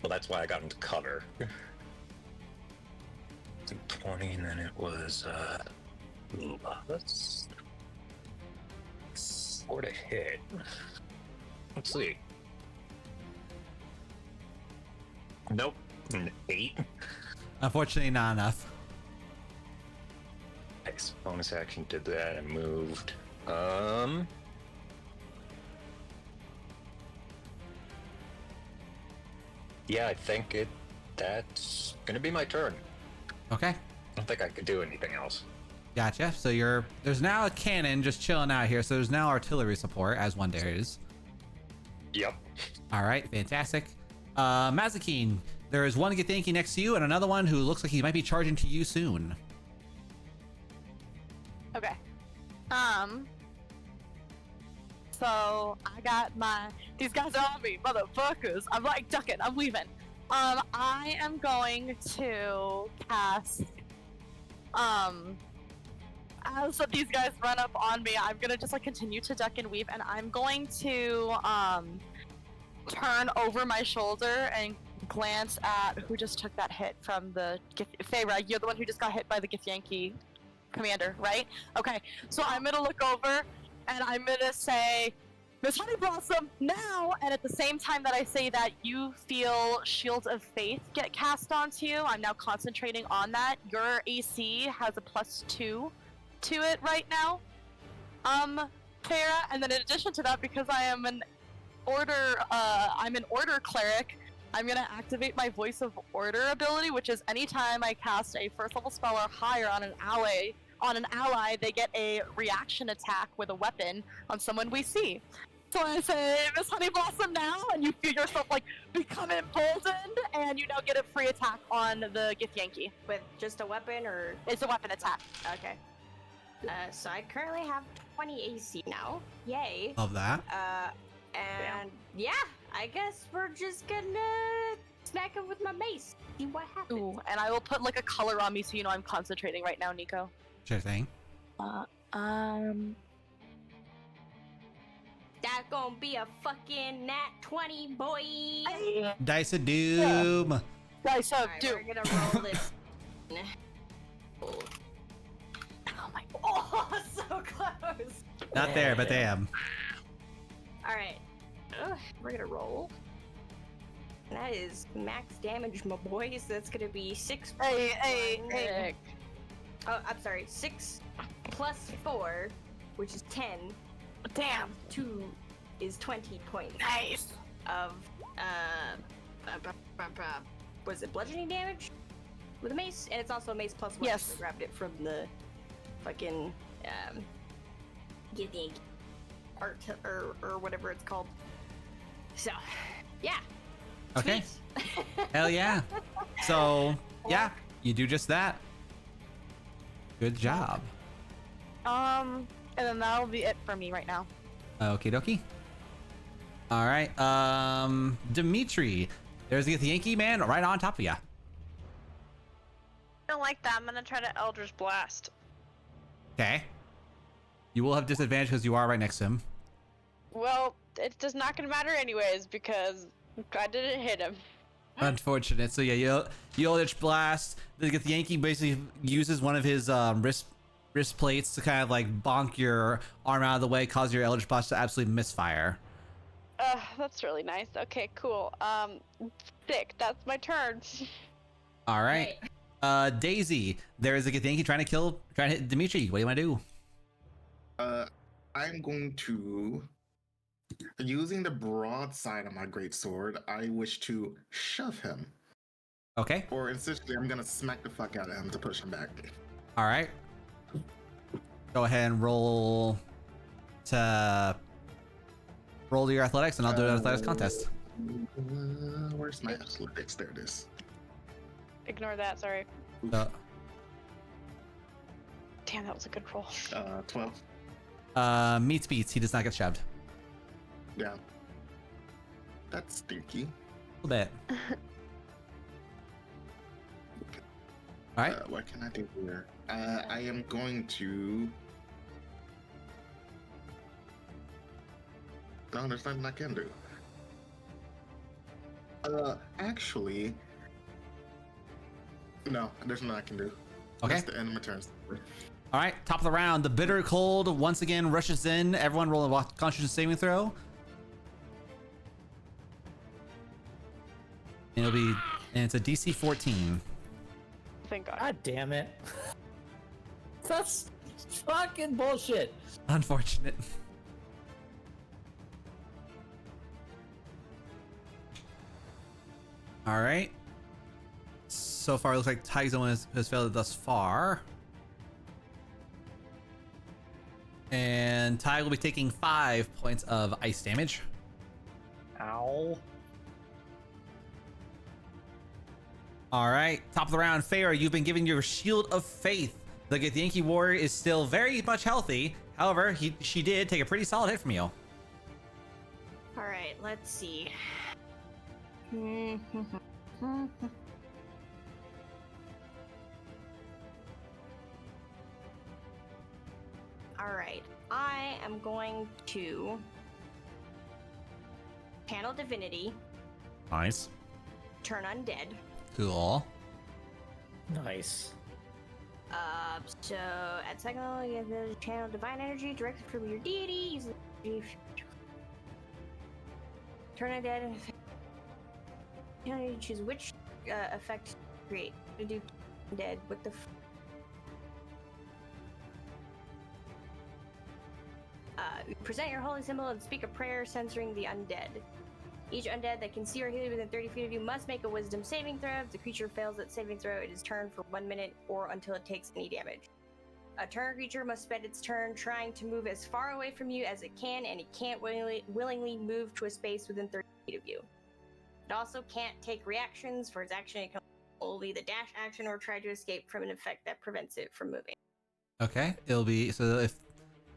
Well, that's why I got into cover. 20, and then it was, let's sort of hit. Let's see. Nope, an 8. Unfortunately, not enough. Nice. Bonus action did that and moved. Yeah, I think that's gonna be my turn. Okay. I don't think I could do anything else. Gotcha. So there's now a cannon just chilling out here. So there's now artillery support, as one there is. Yep. All right, fantastic. Mazikeen, there is one Githyanki next to you and another one who looks like he might be charging to you soon. Okay. So I got these guys are on me, motherfuckers. I'm like ducking, I'm leaving. I am going to cast, as these guys run up on me, I'm gonna just like continue to duck and weave, and I'm going to, turn over my shoulder and glance at who just took that hit from the Feyre. You're the one who just got hit by the Githyanki commander, right? Okay, so I'm gonna look over and I'm gonna say, Miss Honeyblossom, now! And at the same time that I say that, you feel Shields of Faith get cast onto you. I'm now concentrating on that. Your AC has a +2 to it right now, Farah. And then in addition to that, because I am an order cleric, I'm gonna activate my Voice of Order ability, which is anytime I cast a first level spell or higher on an ally, they get a reaction attack with a weapon on someone we see. So I say, Miss Honey Blossom now, and you feel yourself like become emboldened, and you now get a free attack on the Gith Yankee. With just a weapon or? It's a weapon attack. Okay. So I currently have 20 AC now. Yay. Love that. And yeah, I guess we're just gonna smack him with my mace. See what happens. Ooh, and I will put like a color on me so you know I'm concentrating right now, Nico. Sure thing. That's gonna be a fucking nat 20, boy. Dice of Doom. Dice of Alright, Doom. we're gonna roll this. Oh my god. Oh, so close. Not there, but damn. Alright. We're gonna roll. And that is max damage, my boys. That's gonna be 6 plus Hey, 1. hey. Oh, I'm sorry. 6 plus 4, which is 10. Damn. 2 is 20 points Nice. of was it bludgeoning damage with a mace? And it's also mace plus 1. Yes. I grabbed it from the fucking getting art or whatever it's called. So, yeah. Okay. Sweet. Hell yeah. So, yeah, you do just that. Good job. And then that'll be it for me right now. Okie dokie. All right. Dimitri, there's the Yankee man right on top of you. I don't like that. I'm gonna try to Eldritch Blast. Okay. You will have disadvantage because you are right next to him. Well, it's just not gonna matter anyways because I didn't hit him. Unfortunate. So yeah, you Eldritch Blast. The Yankee basically uses one of his wrist plates to kind of like bonk your arm out of the way, cause your Eldritch Blast to absolutely misfire. That's really nice. Okay, cool. Sick. That's my turn. All right. Daisy, there is a Yankee trying to hit Dimitri. What do you want to do? I'm going to, using the broadside of my greatsword, I wish to shove him. Okay. Or essentially, I'm gonna smack the fuck out of him to push him back. All right. Go ahead and roll your athletics, and I'll do an athletics contest. Where's my athletics? There it is. Ignore that. Sorry. Uh, Damn, that was a good roll. 12. meets beats. He does not get shoved. Yeah. That's stinky. A little bit. All right. What can I do here? I am going to. No, there's nothing I can do. Actually, no, there's nothing I can do. Okay. That's the end of my turn. All right. Top of the round. The bitter cold once again rushes in. Everyone roll a Constitution saving throw. And it's a DC 14. Thank God. God damn it. That's fucking bullshit. Unfortunate. All right. So far, it looks like Tyzone has failed thus far. And Ty will be taking 5 points of ice damage. Ow. All right, top of the round, Farah, you've been given your Shield of Faith. The Yankee warrior is still very much healthy. However, she did take a pretty solid hit from you. All right, let's see. All right, I am going to channel divinity, Nice. turn undead. Cool. Nice. So at second level, you have the channel divine energy directed from your deity. Use the turn undead. You choose which effect to create. To do undead. What the? Present your holy symbol and speak a prayer censoring the undead. Each undead that can see or hear within 30 feet of you must make a wisdom saving throw. If the creature fails that saving throw, it is turned for 1 minute or until it takes any damage. A target creature must spend its turn trying to move as far away from you as it can, and it can't willingly move to a space within 30 feet of you. It also can't take reactions. For its action, it can only the dash action or try to escape from an effect that prevents it from moving. Okay, it'll be so if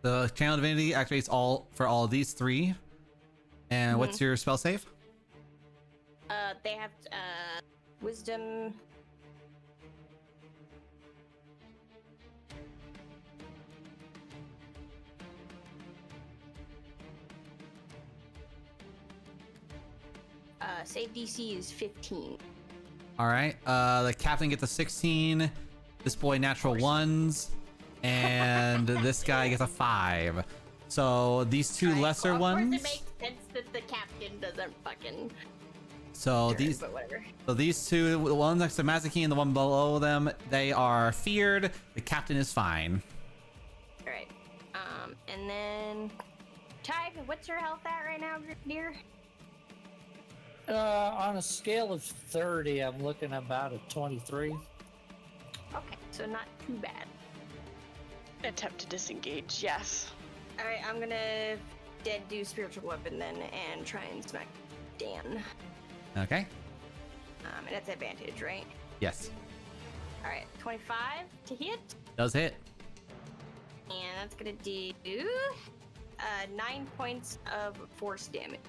the channel divinity activates all for all of these 3. And what's your spell save? They have wisdom. Save DC is 15. All right. The captain gets a 16. This boy natural 1s, and this guy gets a 5. So these 2 lesser ones. Of course, it makes sense that the captain doesn't fucking. So turn, these 2, the one next to Mazaki and the one below them, they are feared. The captain is fine. All right. And then, Ty, what's your health at right now, dear? On a scale of 30, I'm looking about a 23. Okay, so not too bad. Attempt to disengage, yes. All right, I'm gonna dead do spiritual weapon then and try and smack Dan. Okay. And that's advantage, right? Yes. All right, 25 to hit, Does hit. and that's gonna do 9 points of force damage.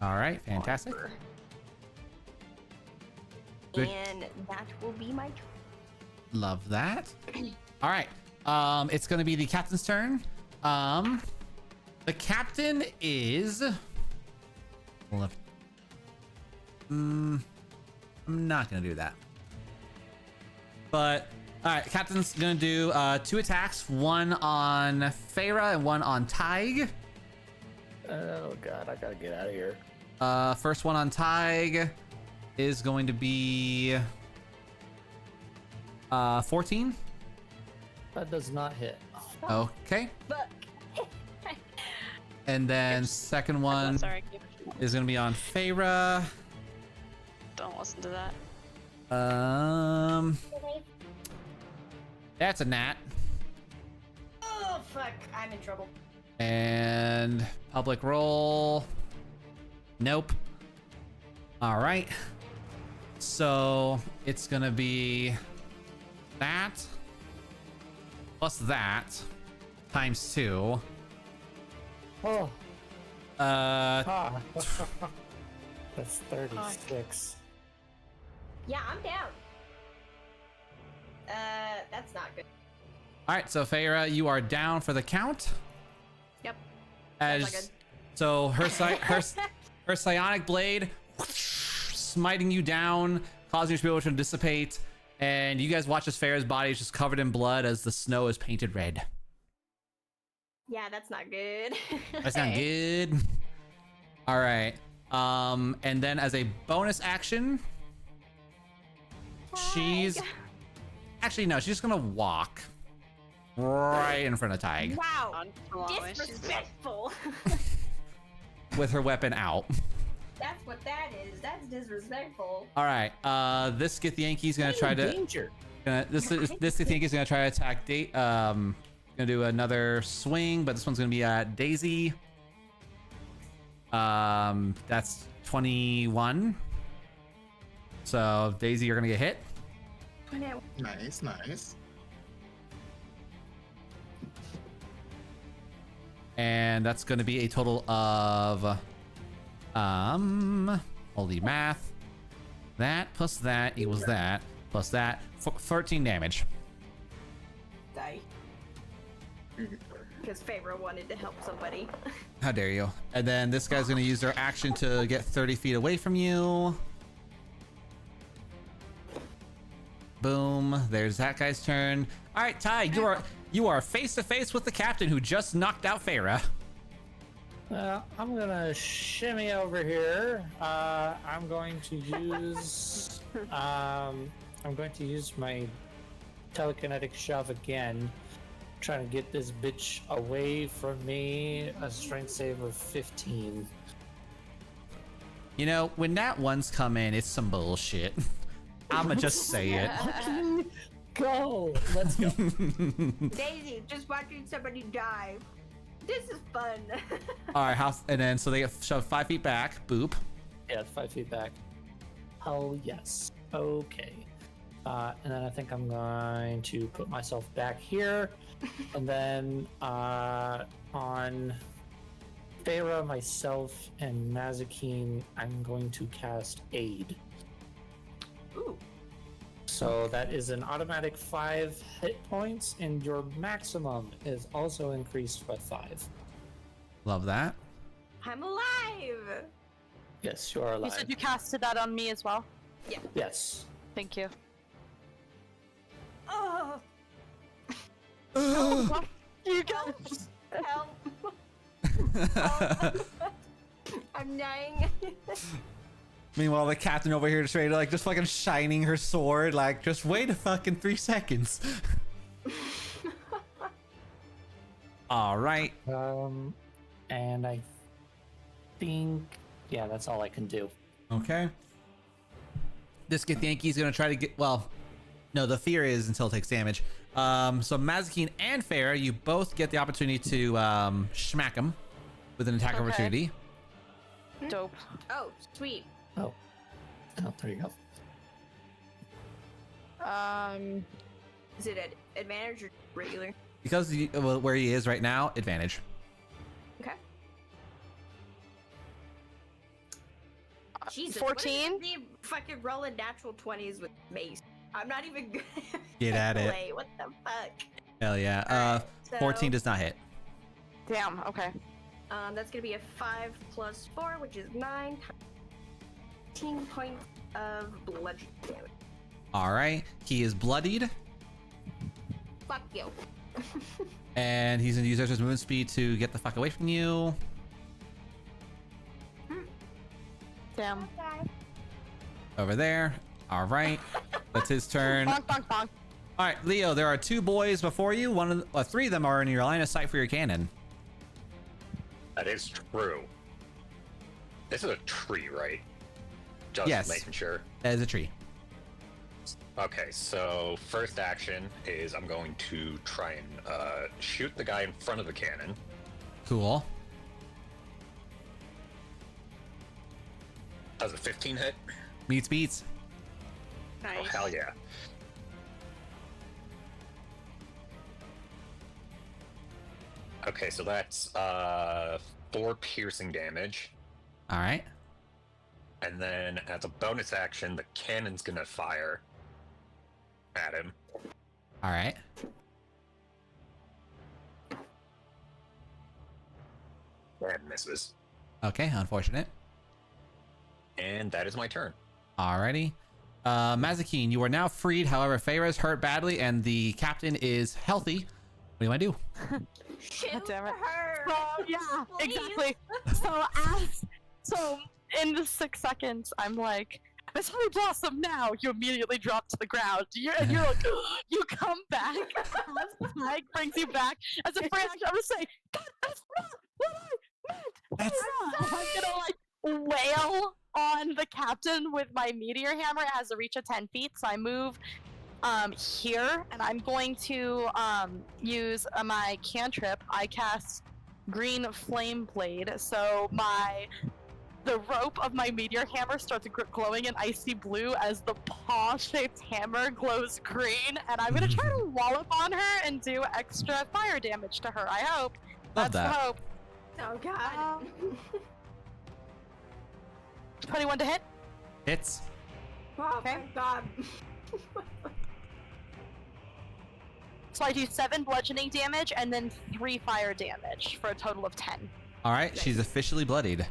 All right. Fantastic. Good. And that will be my turn. Love that. All right. It's gonna be the captain's turn. The captain is. I'm not gonna do that. But all right, captain's gonna do 2 attacks, one on Feyre and one on Tig. Oh god, I gotta get out of here. First one on Tig is going to be 14. That does not hit. Okay. Fuck. And then second one Sorry, is gonna be on Feyre. don't listen to that. That's a nat. Oh fuck, I'm in trouble. And public roll. Nope. All right. So it's gonna be that plus that times 2. Oh, Uh, that's 36. Yeah, I'm down. That's not good. all right. So Feyre, you are down for the count. Yep. As Sounds not good. so her psionic blade smiting you down, causing your spirit to dissipate, and you guys watch as Feyre's body is just covered in blood as the snow is painted red. Yeah, that's not good. That's not good. All right. And then as a bonus action, she's actually no, she's just gonna walk right in front of Tig Wow. Nonchalant. Disrespectful. with her weapon out. That's what that is. That's disrespectful. All right. This Githyanki's gonna try to. Danger. This Githyanki's gonna try to attack. Gonna do another swing, but this one's gonna be at Daisy. That's 21. So Daisy, you're gonna get hit. Nice, nice. And that's going to be a total of holy math, that plus that equals that plus that 13 damage. Die. Because Feyre wanted to help somebody. How dare you. And then this guy's going to use their action to get 30 feet away from you. Boom, there's that guy's turn. All right, Ty, you are face to face with the captain who just knocked out Feyre. I'm gonna shimmy over here. I'm going to use my telekinetic shove again, trying to get this bitch away from me. A strength save of 15. You know, when that ones come in, it's some bullshit. I'ma just say it. go. Let's go. Daisy, just watching somebody die. This is fun. All right, and then so they get shoved 5 feet back. Boop. Yeah, it's 5 feet back. Oh yes. Okay. And then I think I'm going to put myself back here, and then on Feyre, myself, and Mazikeen, I'm going to cast Aid. Ooh. So that is an automatic 5 hit points, and your maximum is also increased by 5. Love that. I'm alive. Yes, you are You alive. said you casted that on me as well? Yes. Thank you. Oh, You guys. help. I'm dying. Meanwhile, the captain over here just ready to just fucking shining her sword. Like, just wait a fucking 3 seconds. All right. And I think, yeah, that's all I can do. Okay. This Githyanki's gonna try to get, well, no, the fear is until it takes damage. So Mazikeen and Feyre, you both get the opportunity to schmack him with an attack Okay. opportunity. Dope. Oh, sweet. Oh, there you go. Is it at advantage or regular? Because where he is right now, advantage. Okay. Jesus, 14? What is the fucking rolling natural 20s with mace? I'm not even good. Get at it. Play. What the fuck? Hell yeah. Alright, so, 14 does not hit. Damn, okay. That's gonna be a 5 plus 4, which is 9. 18 points of bludgeoning damage. All right. He is bloodied, Fuck you. and he's gonna use his movement speed to get the fuck away from you. Damn. Over there. All right. That's his turn. Bonk, bonk, bonk. All right, Leo, there are 2 boys before you. 3 of them are in your line of sight for your cannon. That is true. This is a tree, right? Just Yes. making sure. That is a tree. Okay, so first action is I'm going to try and shoot the guy in front of the cannon. Cool. Does a 15 hit? Meets beats. Oh, Nice. hell yeah. Okay, so that's 4 piercing damage. All right. And then as a bonus action, the cannon's gonna fire at him. All right. And misses. Okay, unfortunate. And that is my turn. Alrighty. Mazikeen, you are now freed. However, Feyre is hurt badly, and the captain is healthy. What do you want to do? Shoot damn it. her. Yeah, Please. exactly. So in the 6 seconds, I'm like, Miss Honey Blossom, now you immediately drop to the ground. You're like, you come back. As the flag brings you back. As a free action, I'm gonna say, God, that's not what I meant. That's- I'm gonna like wail on the captain with my meteor hammer. It has a reach of 10 feet, so I move here, and I'm going to use my cantrip. I cast Green Flame Blade, so the rope of my meteor hammer starts glowing in icy blue as the paw-shaped hammer glows green, and I'm gonna try to wallop on her and do extra fire damage to her. I hope. Love That's the that. hope. Oh god. 21 to hit. Hits. Oh Okay. my god. So I do 7 bludgeoning damage and then 3 fire damage for a total of 10. All right, she's officially bloodied.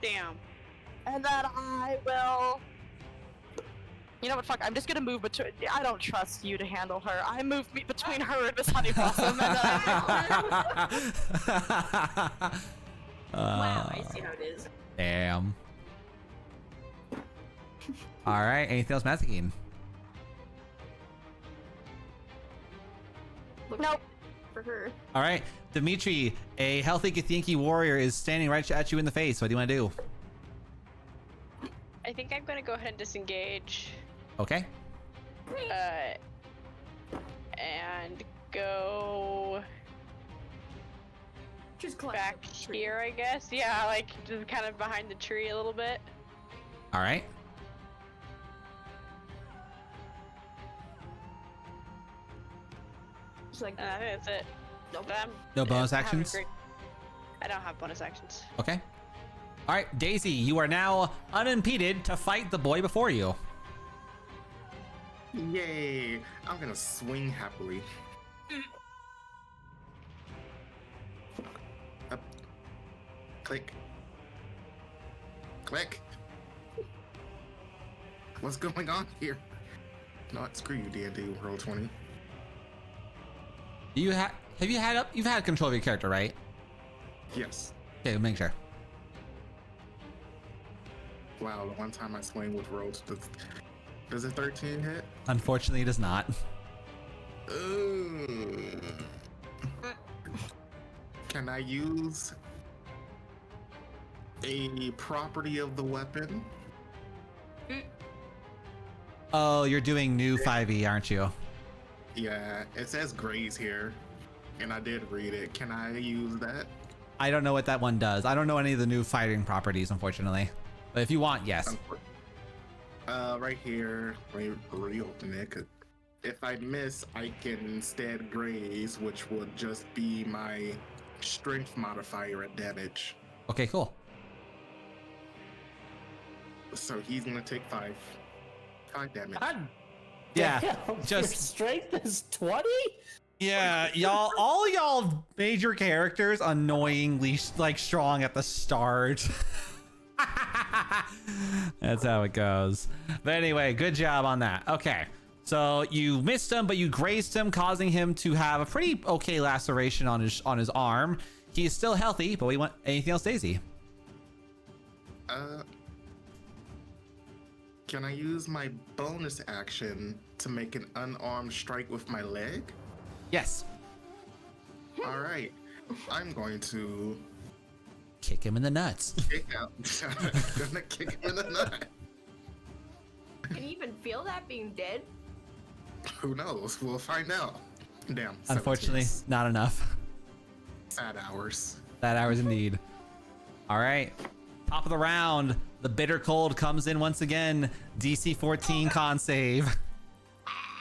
Damn. And then I will. You know what? Fuck. I'm just gonna move between. I don't trust you to handle her. I move between her and Miss Honey Blossom. And Wow, I see how it is. Damn. All right, anything else, Mazikeen? Look Nope. for her. All right, Dimitri, a healthy Githyanki warrior is standing right at you in the face. What do you want to do? I think I'm gonna go ahead and disengage. Okay. And go Just climb back up the tree. here, I guess. Yeah, like just kind of behind the tree a little bit. All right. Just like I think that's it. Nope. But No bonus having actions? great- I don't have bonus actions. Okay. All right, Daisy, you are now unimpeded to fight the boy before you. Yay! I'm gonna swing happily. Up. Click. Click. What's going on here? Not screw you, D&D Roll 20. You've had control of your character, right? Yes. Okay, make sure. Wow, the one time I swing with rolls, does a 13 hit? Unfortunately, it does not. Ooh. Can I use a property of the weapon? Oh, you're doing new 5e, aren't you? Yeah, it says graze here, and I did read it. Can I use that? I don't know what that one does. I don't know any of the new fighting properties, unfortunately. But if you want, yes. Right here, let me reopen it. 'Cause if I miss, I can instead graze, which would just be my strength modifier at damage. Okay, cool. So he's gonna take 5 damage. God Yeah, damn, just- your strength is 20? Yeah, y'all, all y'all major characters annoyingly like strong at the start. That's how it goes. But anyway, good job on that. Okay, so you missed him, but you grazed him, causing him to have a pretty okay laceration on his arm. He's still healthy, but we want anything else, Daisy? Can I use my bonus action to make an unarmed strike with my leg? Yes. All right, I'm going to Kick him in the nuts. kick out. Gonna kick him in the nut. Can you even feel that being dead? Who knows? We'll find out. Damn. Unfortunately, 17. not enough. Sad hours. That hours indeed. All right. Top of the round. The bitter cold comes in once again. DC 14 con save.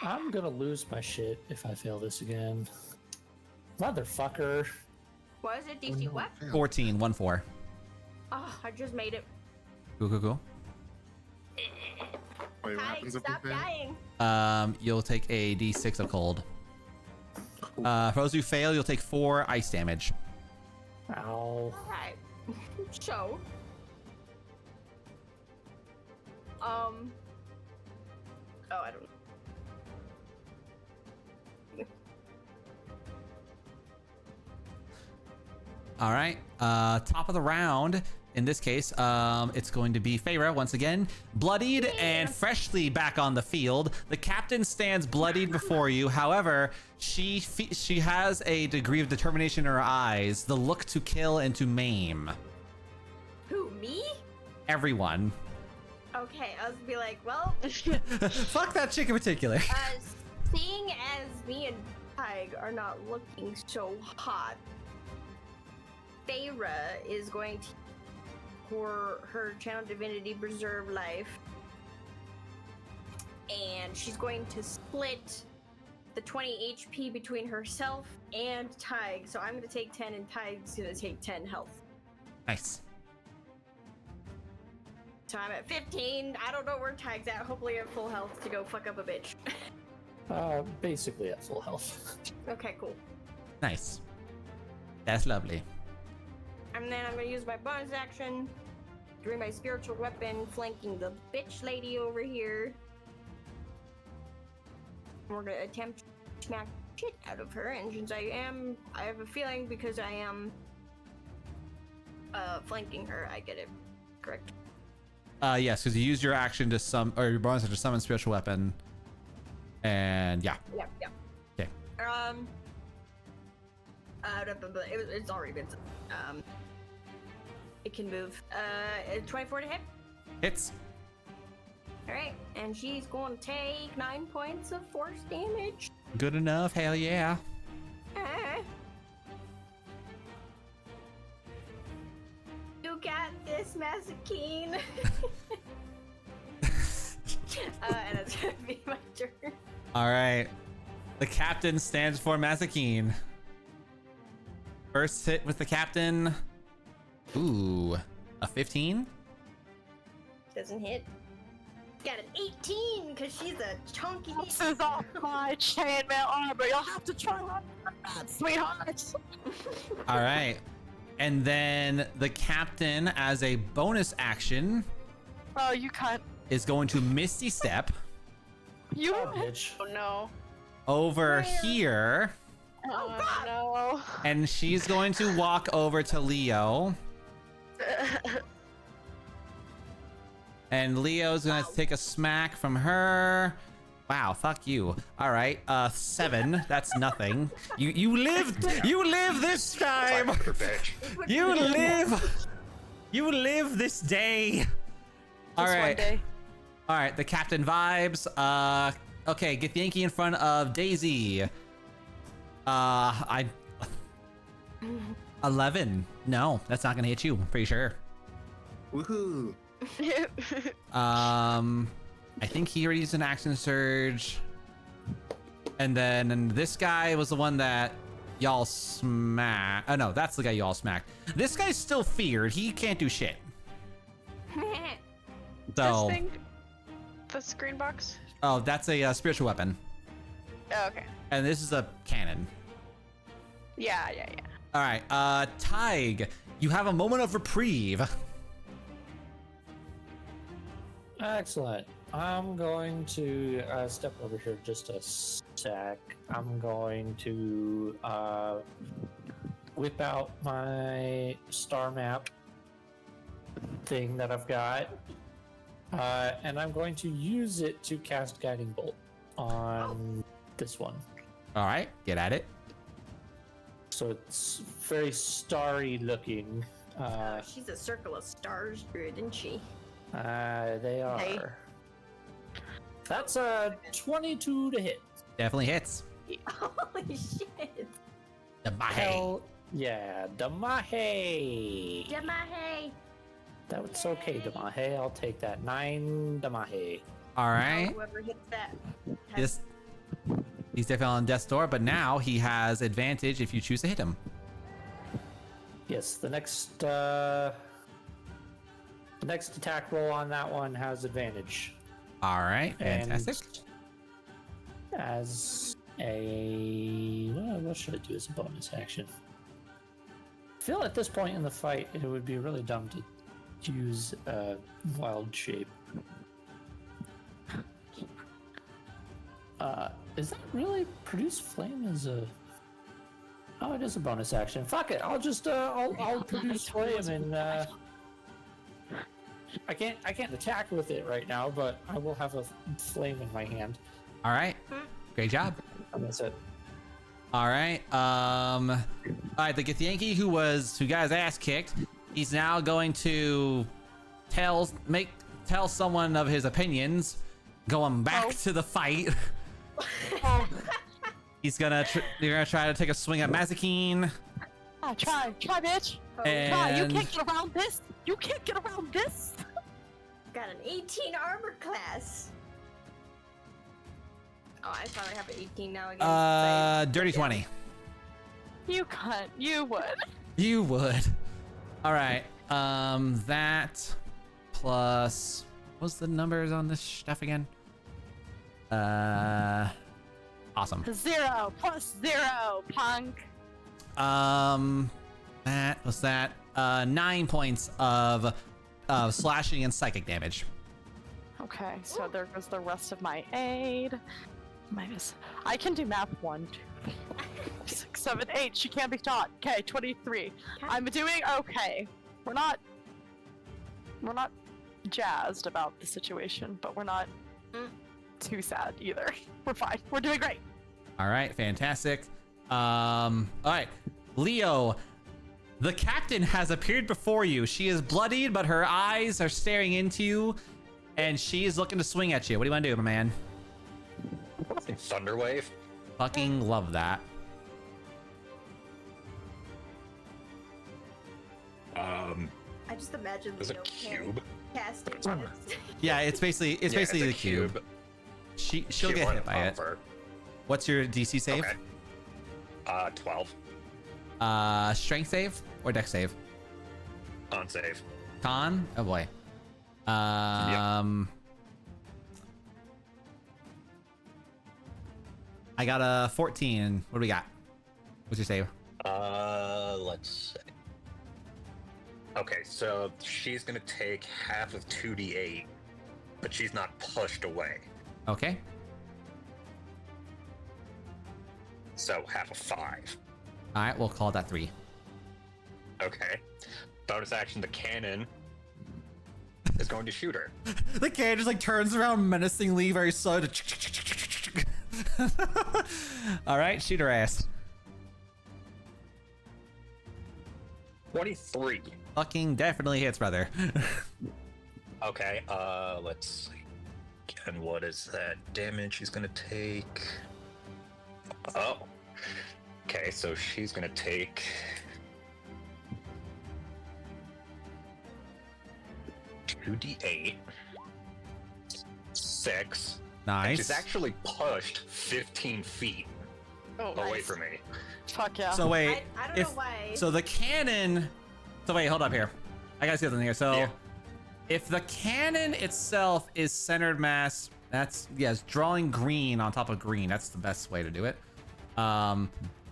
I'm gonna lose my shit if I fail this again. Motherfucker. What is it? DC what? 14, 1-4. Oh, I just made it. Cool. Wait, what Hi, happens if stop we fail? dying. You'll take a D6 of cold. For those who fail, you'll take 4 ice damage. Ow. Alright. So. Oh, I don't know. All right. Top of the round. In this case, it's going to be Feyre once again, bloodied and freshly back on the field. The captain stands bloodied before you. However, she has a degree of determination in her eyes, the look to kill and to maim Who, me? everyone. Okay, I was gonna be like, well, Fuck that chick in particular. seeing as me and Tig are not looking so hot, Feyre is going to pour her channel divinity preserve life, and she's going to split the 20 HP between herself and Tig. So I'm gonna take 10 and Tig's gonna take 10 health. Nice. So I'm at 15. I don't know where Tig's at. Hopefully I have full health to go fuck up a bitch. Basically at full health. Okay, cool. Nice. That's lovely. And then I'm gonna use my bonus action to bring my spiritual weapon, flanking the bitch lady over here. And we're gonna attempt to smack shit out of her. And since I have a feeling because I am flanking her, I get it correct. Yes, because you used your action to your bonus action to summon spiritual weapon. And yeah. Yep. Okay. It's already been. It can move. 24 to hit. Hits. Alright, and she's going to take 9 points of force damage. Good enough. Hell yeah. You got this, Mazakine. And it's gonna be my turn. All right. The captain stands for Mazakine. First hit with the captain. Ooh, a 15? Doesn't hit. Got an 18 because she's a chunky. This is all my chainmail armor. You'll have to try on that, sweetheart. All right. And then the captain, as a bonus action, Oh, you can't. is going to Misty Step You. Oh, bitch. Oh no. over here. Oh no. And she's going to walk over to Leo. And Leo's gonna take a smack from her. Wow, fuck you. All right, 7. That's nothing. You lived this time. Fuck her, bitch. You live this day. All Just right. one day. All right, the captain vibes. Okay, get the Yankee in front of Daisy. 11. No, that's not gonna hit you. I'm pretty sure. Woohoo! I think he already used an action surge. And then this guy was the one that y'all smacked. Oh no, that's the guy y'all smacked. This guy's still feared. He can't do shit. So, This thing, the screen box. oh, that's a spiritual weapon. Oh, okay. And this is a cannon. Yeah. All right, Tig, you have a moment of reprieve. Excellent. I'm going to step over here just a sec. I'm going to whip out my star map thing that I've got, and I'm going to use it to cast Guiding Bolt on this one. All right, get at it. So it's very starry looking. She's a circle of stars druid, isn't she? They are. Hey. That's a 22 to hit. Definitely hits. Holy shit. The Mahe. Hell yeah, Damahe. Demahe. That's okay, Damahe. I'll take that. 9 Damahe. All right. Whoever hits that. This, he's definitely on death's door, but now he has advantage if you choose to hit him. Yes, the next attack roll on that one has advantage. All right, And fantastic. as a what should I do as a bonus action? I feel at this point in the fight it would be really dumb to use wild shape. Is that really produce flame as a? Oh, it is a bonus action. Fuck it. I'll just I'll produce flame and I can't attack with it right now, but I will have a flame in my hand. All right, great job. And that's it. All right, all right. The Githyanki who got his ass kicked, he's now going to tell someone of his opinions, going back to the fight. He's gonna you're gonna try to take a swing at Mazakine. Ah, try, bitch. Try. You can't get around this. You can't get around this. Got an 18 armor class. Oh, I probably have an 18 now again. Dirty 20. You can't. You would. You would. All right. That plus what's the numbers on this stuff again? Awesome. 0 plus 0, punk. That was that. 9 points of slashing and psychic damage. Okay, so there goes the rest of my aid. Minus. I can do math 1, 2, 4, 6, 7, 8. She can't be taught. Okay, 23. I'm doing okay. We're not jazzed about the situation, but we're not too sad either. We're fine. We're doing great. All right, fantastic. All right, Leo, the captain has appeared before you. She is bloodied, but her eyes are staring into you, and she's looking to swing at you. What do you want to do, my man? Thunderwave. Fucking love that. I just imagine There's a Leo cube. casting this. Yeah, it's basically Yeah, it's the a cube. She'll She get won hit by it. over. What's your DC save? Okay. 12. Strength save or dex save? On save. Con? Oh boy. I got a 14. What do we got? What's your save? Let's see. Okay, so she's gonna take half of 2d8, but she's not pushed away. Okay. So half of 5. All right, we'll call that 3. Okay. Bonus action, the cannon is going to shoot her. The cannon just like turns around menacingly, very slow. All right, shoot her ass. 23. Fucking definitely hits, brother. Okay, let's see. Again, what is that damage she's gonna take? Oh. Okay, so she's gonna take... $2d8. 6. Nice. She's actually pushed 15 feet Oh, away nice. from me. Fuck yeah. So wait, I don't know why. So the cannon. So wait, hold up here. I gotta see something here. So, Yeah. if the cannon itself is centered mass, that's yes, drawing green on top of green. That's the best way to do it.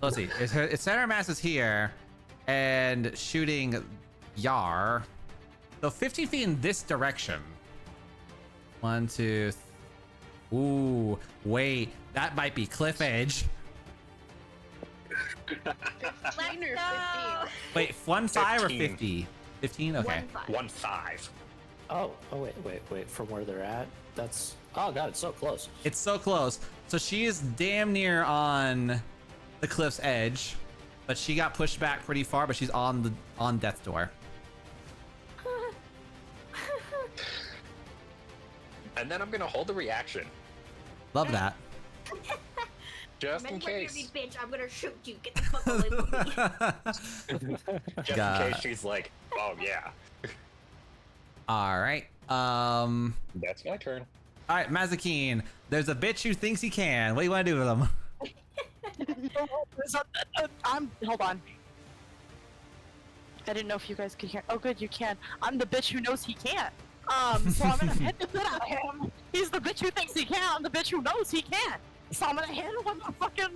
Let's see. Its center mass is here, and shooting Yar. So 15 feet in this direction. 1, 2. Ooh, wait, that might be cliff edge. 15 or 15? Wait, 1-5 or 15. 50? 15. Okay. 1-5. Oh, wait. From where they're at, that's. Oh god, it's so close. It's so close. So she is damn near on the cliff's edge, but she got pushed back pretty far. But she's on death's door. And then I'm gonna hold the reaction, Love that. just in Remember, you case. bitch, I'm gonna shoot you. Get the fuck away from me. Just God. in case she's like, oh yeah. All right. That's my turn. All right, Mazakine. There's a bitch who thinks he can. What do you want to do with him? Hold on. I didn't know if you guys could hear. Oh, good, you can. I'm the bitch who knows he can't. So I'm gonna hit the shit out of him. He's the bitch who thinks he can. I'm the bitch who knows he can't. So I'm gonna hit him with a fucking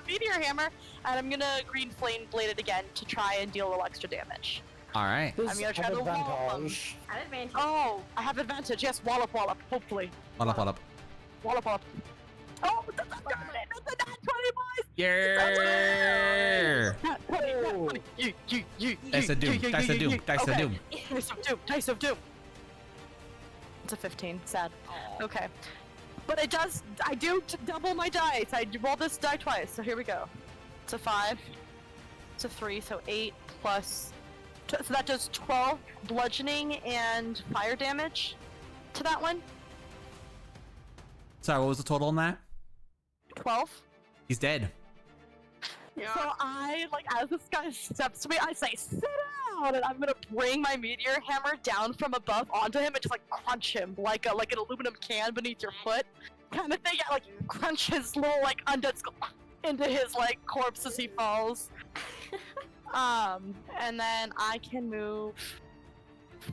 meteor hammer, and I'm gonna green flame blade it again to try and deal a little extra damage. All right. I'm gonna try to wall him. At advantage. Oh, I have advantage. Yes, wallop, hopefully. Hold up. Wallop. Oh, that's a nat 20, boys! Yeah. Nat 20. Dice of doom. Dice of doom. Dice of doom. Dice of doom. It's a 15. Sad. Okay. But it does. I do double my dice. I roll this die twice. So here we go. It's a 5. It's a 3. So 8 plus. So that does 12 bludgeoning and fire damage to that one. Sorry, what was the total on that? 12. He's dead. Yeah. So I, like, as this guy steps to me, I say, sit down! And I'm gonna bring my meteor hammer down from above onto him and just, like, crunch him like an aluminum can beneath your foot kind of thing. Yeah, like, crunch his little, like, undead skull into his, like, corpse as he falls. And then I can move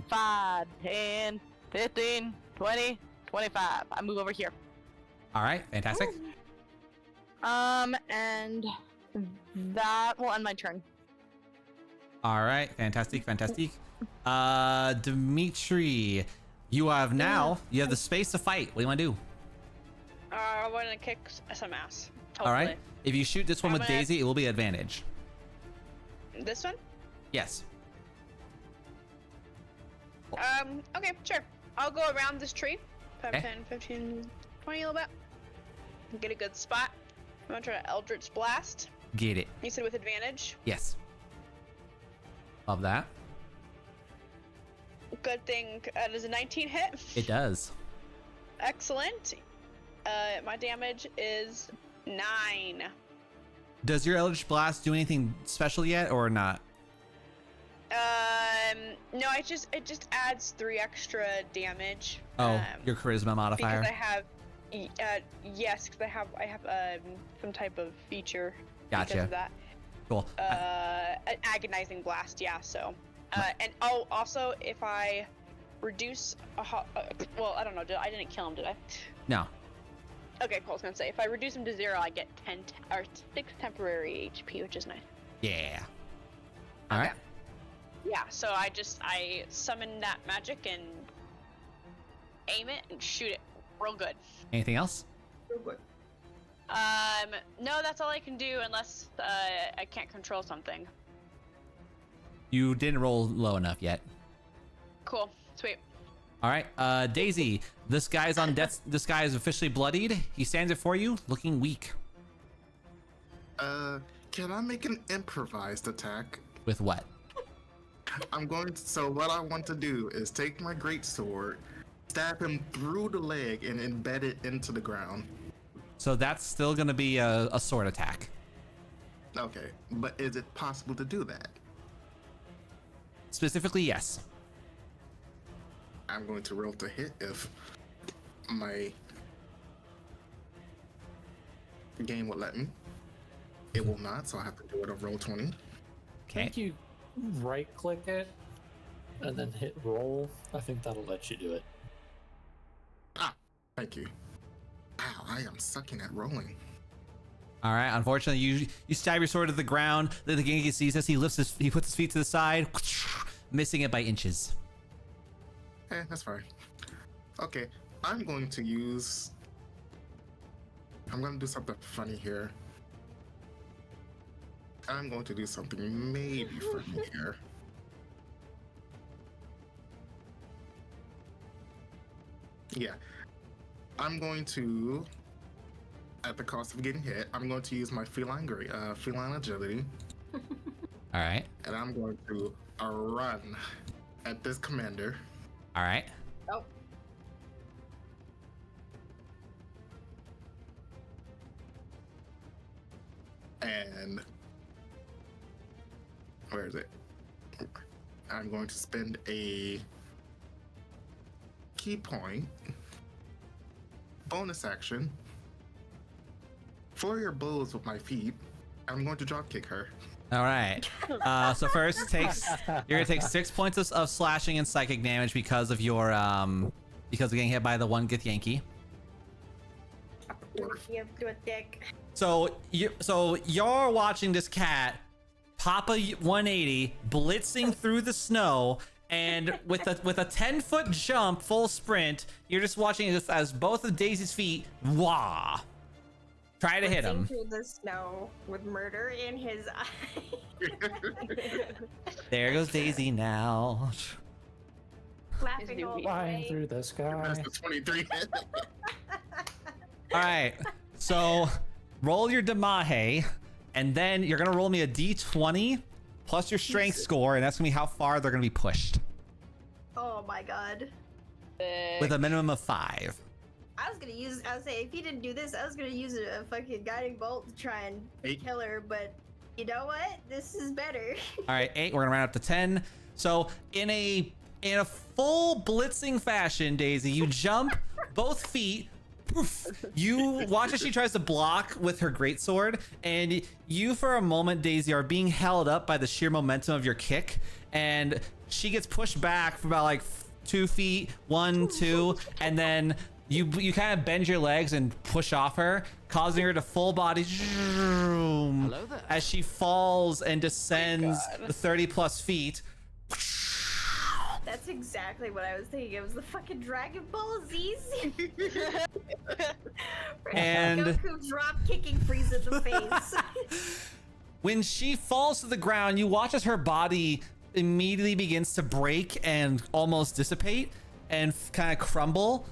5, 10, 15, 20, 25. I move over here. All right, fantastic. And that will end my turn. All right, fantastic. Dimitri, you have the space to fight. What do you want to do? I want to kick some ass. Totally. All right, if you shoot this one I'm with gonna- Daisy, it will be advantage. This one? Yes. Okay, sure. I'll go around this tree. 5, Okay. 10, 15, 20 a little bit. Get a good spot. I'm gonna try to Eldritch Blast. Get it. You said with advantage. Yes. Love that. good thing. Does a 19 hit? It does. Excellent. My damage is 9. Does your Eldritch Blast do anything special yet, or not? No, it just adds 3 extra damage. Oh, your charisma modifier. Because I have, yes, because I have some type of feature. Gotcha. Because of that. Cool. An agonizing blast, yeah. So, and also if I reduce well, I don't know. I didn't kill him, did I? No. Okay, cool. I was gonna say if I reduce him to 0, I get 6 temporary HP, which is nice. Yeah. All right. Yeah. So I summon that magic and aim it and shoot it real good. Anything else? Real good. No, that's all I can do unless I can't control something. You didn't roll low enough yet. Cool. Sweet. All right, Daisy, this guy's on death. This guy is officially bloodied. He stands before you, looking weak. Can I make an improvised attack? With what? So what I want to do is take my greatsword, stab him through the leg, and embed it into the ground. So that's still gonna be a sword attack. Okay, but is it possible to do that? Specifically, yes. I'm going to roll to hit if my game will let me. It will not, so I have to do it on roll 20. I Okay. think you right click it and then hit roll. I think that'll let you do it. Ah, thank you. Wow, I am sucking at rolling. All right. Unfortunately, you stab your sword to the ground. Then the Genki sees this. He puts his feet to the side, missing it by inches. That's fine. Okay, I'm going to do something funny here. I'm going to do something maybe funny here. Yeah. I'm going to, at the cost of getting hit, I'm going to use my feline agility. All right. And I'm going to run at this commander. All right. Oh. And where is it? I'm going to spend a key point bonus action for your blows with my feet. I'm going to drop kick her. All right. So first, you're gonna take 6 points of slashing and psychic damage because of your because of getting hit by the one Githyanki. You do a dick. So you're watching this cat pop a 180, blitzing through the snow, and with a 10-foot jump, full sprint, you're just watching this as both of Daisy's feet, wah, try to hit him. Through the snow with murder in his eye. There goes Daisy now. Laughing all the Flying way. through the sky. That's the 23. All right, so roll your Damahe, and then you're gonna roll me a d20 plus your strength score, and that's gonna be how far they're gonna be pushed Oh my god. with a minimum of 5. I was say if he didn't do this, I was gonna use a fucking guiding bolt to try and 8. kill her, but you know what? This is better. All right, 8. We're gonna round up to 10. So in a full blitzing fashion, Daisy, you jump both feet. Poof, you watch as she tries to block with her greatsword, and you, for a moment, Daisy, are being held up by the sheer momentum of your kick, and she gets pushed back for about like 2 feet, 1, 2, and then you kind of bend your legs and push off her, causing her to full body as she falls and descends the 30+ feet. That's exactly what I was thinking. It was the fucking Dragon Ball Z. And Goku drop kicking Frieza in the face. when she falls to the ground, you watch as her body immediately begins to break and almost dissipate and kind of crumble.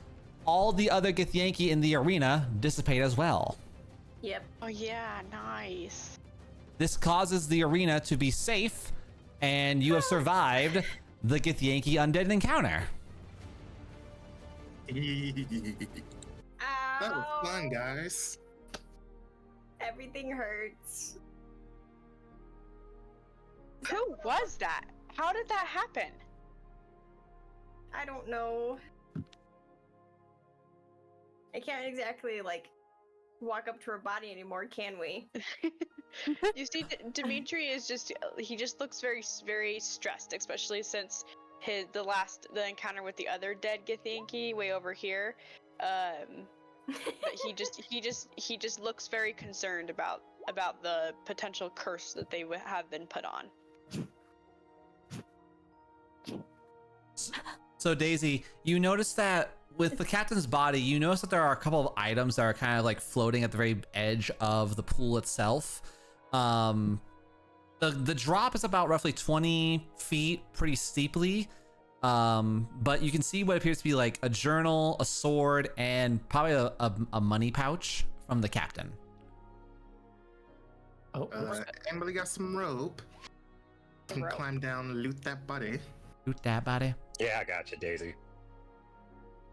All the other Githyanki in the arena dissipate as well. Yep. Oh yeah, nice. This causes the arena to be safe, and you have survived the Githyanki undead encounter. That was fun, guys. Everything hurts. Who was that? How did that happen? I don't know. I can't exactly like walk up to her body anymore, can we? You see, Dimitri is just—he just looks very, very stressed, especially since the encounter with the other dead Githyanki way over here. But he just looks very concerned about the potential curse that they would have been put on. So Daisy, you notice that with the captain's body, you notice that there are a couple of items that are kind of like floating at the very edge of the pool itself. The drop is about roughly 20 feet, pretty steeply. But you can see what appears to be like a journal, a sword, and probably a money pouch from the captain. Oh, Emily got some rope. Can Rope. climb down and loot that body. Loot that body. Yeah, I got you, Daisy.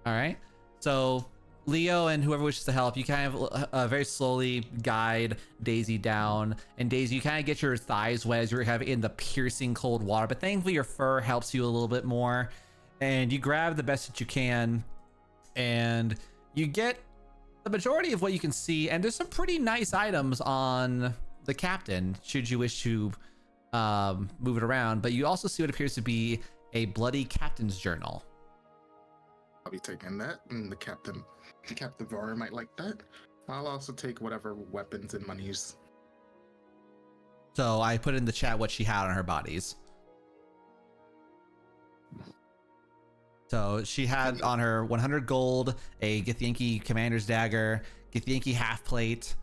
All right. So Leo and whoever wishes to help, you kind of very slowly guide Daisy down. And Daisy, you kind of get your thighs wet as you're kind of in the piercing cold water. But thankfully, your fur helps you a little bit more. And you grab the best that you can. And you get the majority of what you can see. And there's some pretty nice items on the captain, should you wish to move it around. But you also see what appears to be a bloody captain's journal. I'll be taking that, and the captain Vara might like that. I'll also take whatever weapons and monies. So I put in the chat what she had on her bodies. So she had on her 100 gold, a Githyanki commander's dagger, Githyanki half plate,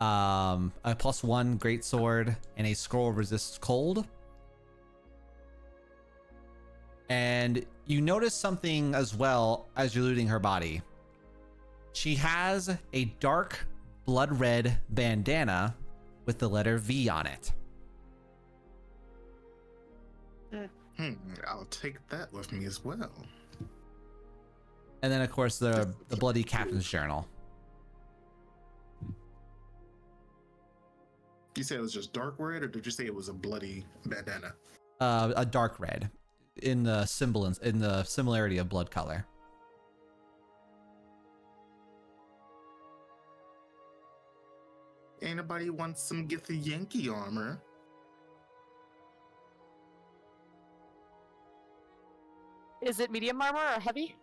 a +1 greatsword, and a scroll resists cold. And you notice something as well as you're looting her body. She has a dark blood red bandana with the letter V on it. I'll take that with me as well. And then of course the bloody captain's journal. You said it was just dark red, or did you say it was a bloody bandana? A dark red in the similarity of blood color. Anybody want some Githyanki armor? Is it medium armor or heavy?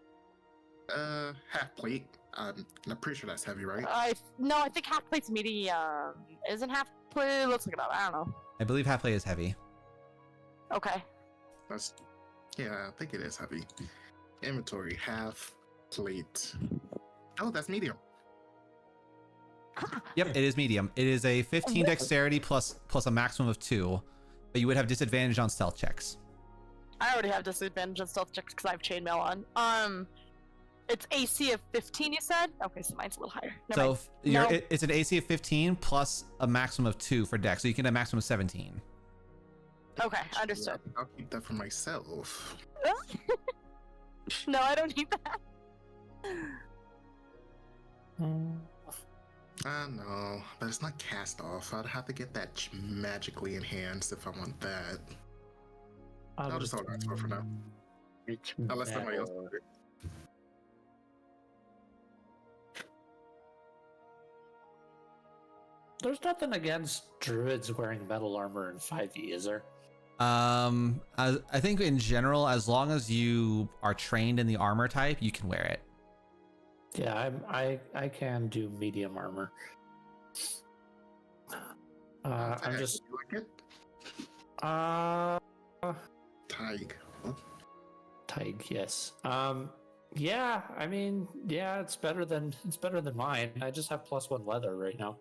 Half plate. I'm pretty sure that's heavy, right? I think half plate's medium. Isn't half plate? Let's look it up. I don't know. I believe half plate is heavy. Okay. Yeah, I think it is heavy. Inventory, half plate. Oh, that's medium. Yep, it is medium. It is a 15 dexterity plus a maximum of 2, but you would have disadvantage on stealth checks. I already have disadvantage on stealth checks because I have chainmail on. It's AC of 15, you said? Okay, so mine's a little higher. Never mind. It's an AC of 15 plus a maximum of 2 for dex, so you can have a maximum of 17. Okay, understood. I'll keep that for myself. No, I don't need that. I know, but it's not cast off. I'd have to get that magically enhanced if I want that. I'll just hold on to it for now. Unless somebody else does it. There's nothing against druids wearing metal armor in 5e, is there? I think in general, as long as you are trained in the armor type, you can wear it. Yeah, I can do medium armor. I'm just You like it? Tig. Tig, yes. Yeah, I mean, yeah, it's better than mine. I just have +1 leather right now.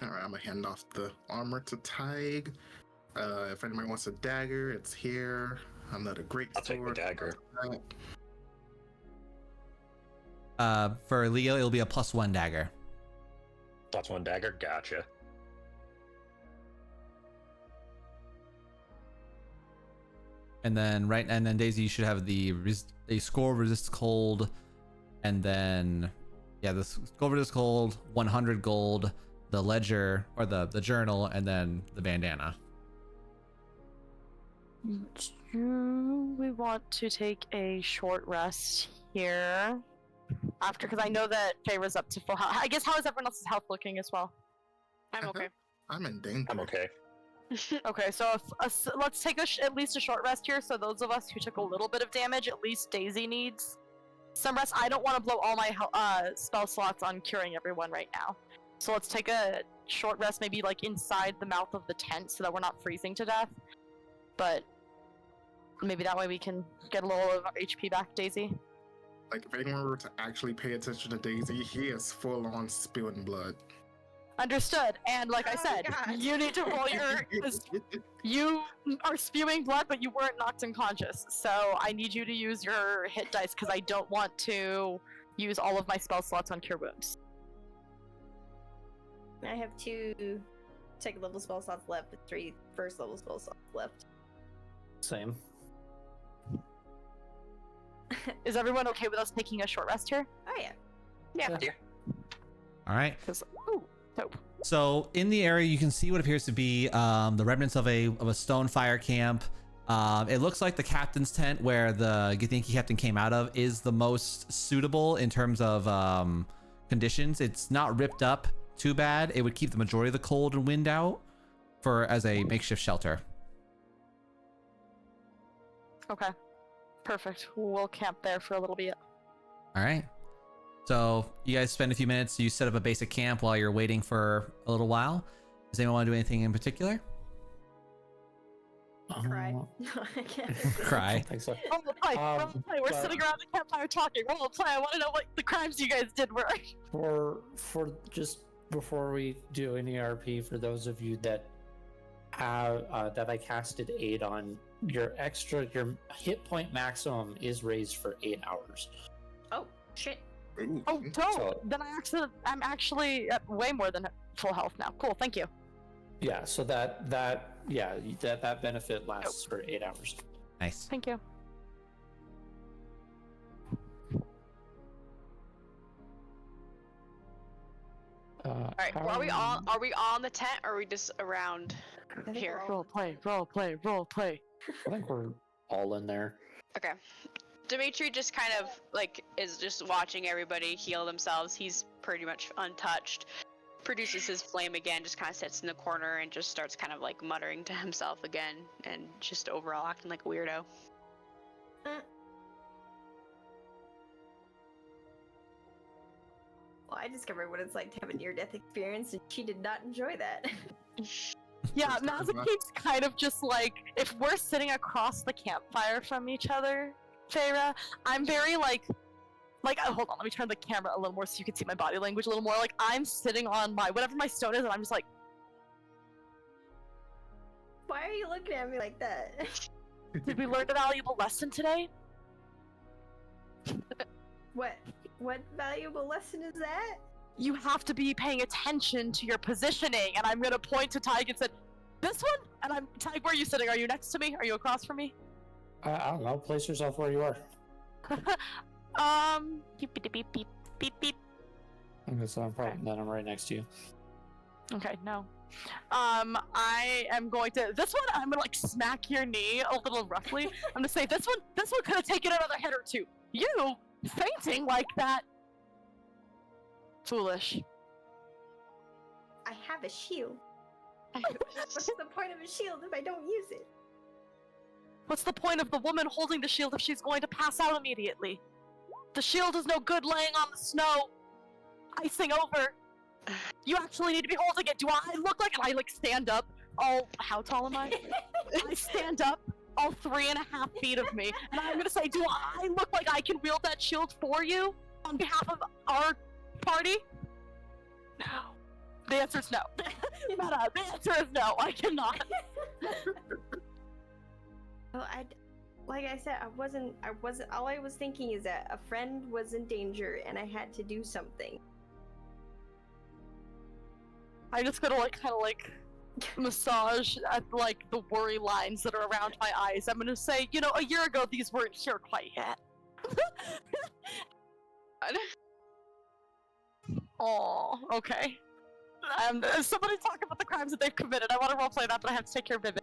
Alright, I'm gonna hand off the armor to Tig. If anybody wants a dagger, it's here. Another great I'll take the sword. dagger. For Leo, it'll be a +1 dagger. +1 dagger, gotcha. and then Daisy, you should have a score resist cold, and then the score resist cold, 100 gold, the ledger or the journal, and then the bandana. Do we want to take a short rest here after? Because I know that Feyre's up to full health. I guess, how is everyone else's health looking as well? I'm okay. I'm in danger. I'm okay. Okay, so let's take at least a short rest here. So those of us who took a little bit of damage, at least Daisy needs some rest. I don't want to blow all my spell slots on curing everyone right now. So let's take a short rest, maybe like inside the mouth of the tent, so that we're not freezing to death. But maybe that way we can get a little of our HP back, Daisy. Like, if anyone were to actually pay attention to Daisy, he is full on spilling blood. Understood. And like I Oh, said, God. you need to roll your... You are spewing blood, but you weren't knocked unconscious. So I need you to use your hit dice, because I don't want to use all of my spell slots on Cure Wounds. I have 2 second level spell slots left, and 3 first level spell slots left. Same. Is everyone okay with us taking a short rest here? Oh yeah. Yeah. All right. Ooh, dope. So in the area, you can see what appears to be the remnants of a stone fire camp. It looks like the captain's tent, where the Githyanki captain came out of, is the most suitable in terms of conditions. It's not ripped up too bad. It would keep the majority of the cold and wind out as a makeshift shelter. Okay. Perfect. We'll camp there for a little bit. All right. So you guys spend a few minutes. You set up a basic camp while you're waiting for a little while. Does anyone want to do anything in particular? Cry. No, I can't. Cry. I think so. Roleplay. Roleplay. We're but- sitting around the campfire talking. Roleplay. I want to know what the crimes you guys did were. For just before we do any RP, for those of you that have that I casted aid on, your hit point maximum is raised for 8 hours. Oh shit. Ooh. Oh, dope. So- Then I'm actually at way more than full health now. Cool. Thank you. Yeah, so that benefit lasts for 8 hours. Nice. Thank you. All right. Are we on the tent, or are we just around I think here? we're all- Roleplay. I think we're all in there. Okay. Dimitri just kind of is just watching everybody heal themselves. He's pretty much untouched. Produces his flame again, just kind of sits in the corner and just starts kind of muttering to himself again, and just overall acting like a weirdo. Well, I discovered what it's like to have a near-death experience, and she did not enjoy that. Yeah, Mazikeen's kind of just if we're sitting across the campfire from each other, Feyre, I'm very hold on, let me turn the camera a little more so you can see my body language a little more. I'm sitting on whatever my stone is, and I'm just Why are you looking at me like that? did we learn a valuable lesson today? What valuable lesson is that? You have to be paying attention to your positioning, and I'm gonna point to Tyg and said, this one? And I'm, Tyg, where are you sitting? Are you next to me? Are you across from me? I don't know. Place yourself where you are. Beep beep beep beep beep beep. Okay, so then I'm right next to you. Okay, no. I am going to, I'm gonna smack your knee a little roughly. I'm gonna say, this one could have taken another hit or two. You fainting like that. Foolish. I have a shield. What's the point of a shield if I don't use it? What's the point of the woman holding the shield if she's going to pass out immediately? The shield is no good laying on the snow, icing over. You actually need to be holding it. Do I look like it? I stand up. How tall am I? I stand up, all 3.5 feet of me, and I'm gonna say, do I look like I can wield that shield for you on behalf of our party? No. The answer is no. Meta, the answer is no. I cannot. Well, like I said, I wasn't. All I was thinking is that a friend was in danger, and I had to do something. I'm just gonna massage at like the worry lines that are around my eyes. I'm gonna say, a year ago these weren't here quite yet. Oh, okay. Somebody talk about the crimes that they've committed. I want to roleplay that, but I have to take care of Vivid.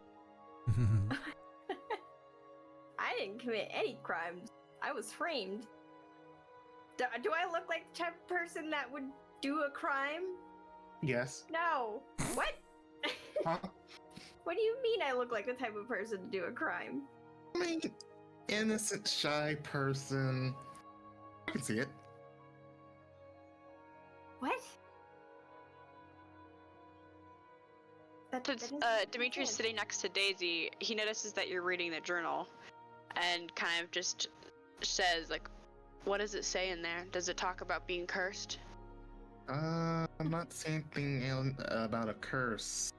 I didn't commit any crimes. I was framed. Do I look like the type of person that would do a crime? Yes. No. What? Huh? What do you mean I look like the type of person to do a crime? I mean, innocent, shy person. I can see it. What? Since Dimitri's sitting next to Daisy, he notices that you're reading the journal, and kind of just says, like, what does it say in there? Does it talk about being cursed? I'm not seeing anything about a curse.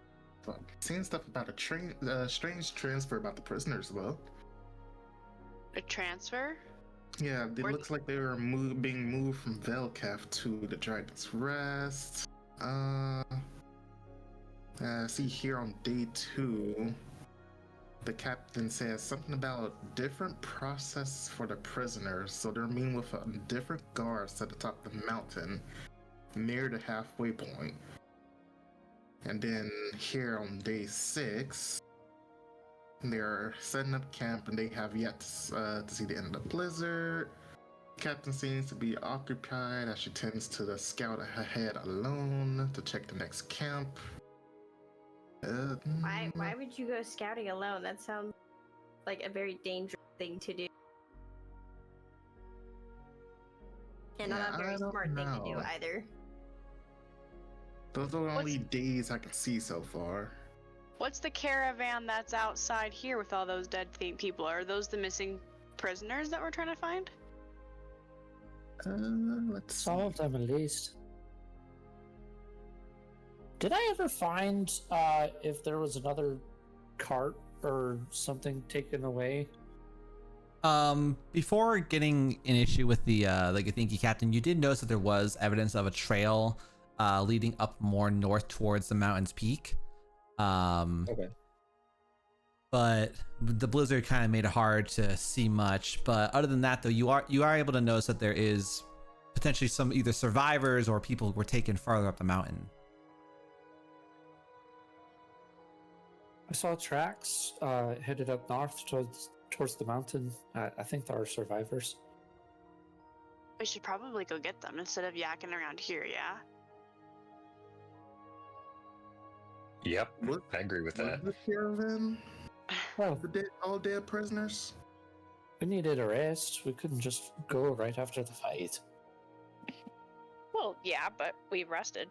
But seeing stuff about a strange transfer about the prisoners, though. A transfer? Yeah, it Where- looks like they were being moved from Velcaf to the Dragon's Rest. See here on day 2, the captain says something about different process for the prisoners, so they're meeting with different guards at the top of the mountain, near the halfway point. And then here on day 6, they're setting up camp and they have yet to see the end of the blizzard. Captain seems to be occupied as she tends to scout ahead alone to check the next camp. Why would you go scouting alone? That sounds like a very dangerous thing to do. And Yeah, not a very I don't smart thing to do know. either. Those are the only days I can see so far. What's the caravan that's outside here with all those dead people? Are those the missing prisoners that we're trying to find? Let's Some see. of them, at least. Did I ever find if there was another cart or something taken away? Before getting an issue with the Gathinki captain, you did notice that there was evidence of a trail leading up more north towards the mountain's peak. Okay. But the blizzard kind of made it hard to see much. But other than that, though, you are able to notice that there is potentially some either survivors or people who were taken farther up the mountain. I saw tracks headed up north towards the mountain. I think there are survivors. We should probably go get them instead of yakking around here, yeah? Yep, What? I agree with that. The caravan? Well, All dead prisoners? we needed a rest. We couldn't just go right after the fight. Well, yeah, but we rested.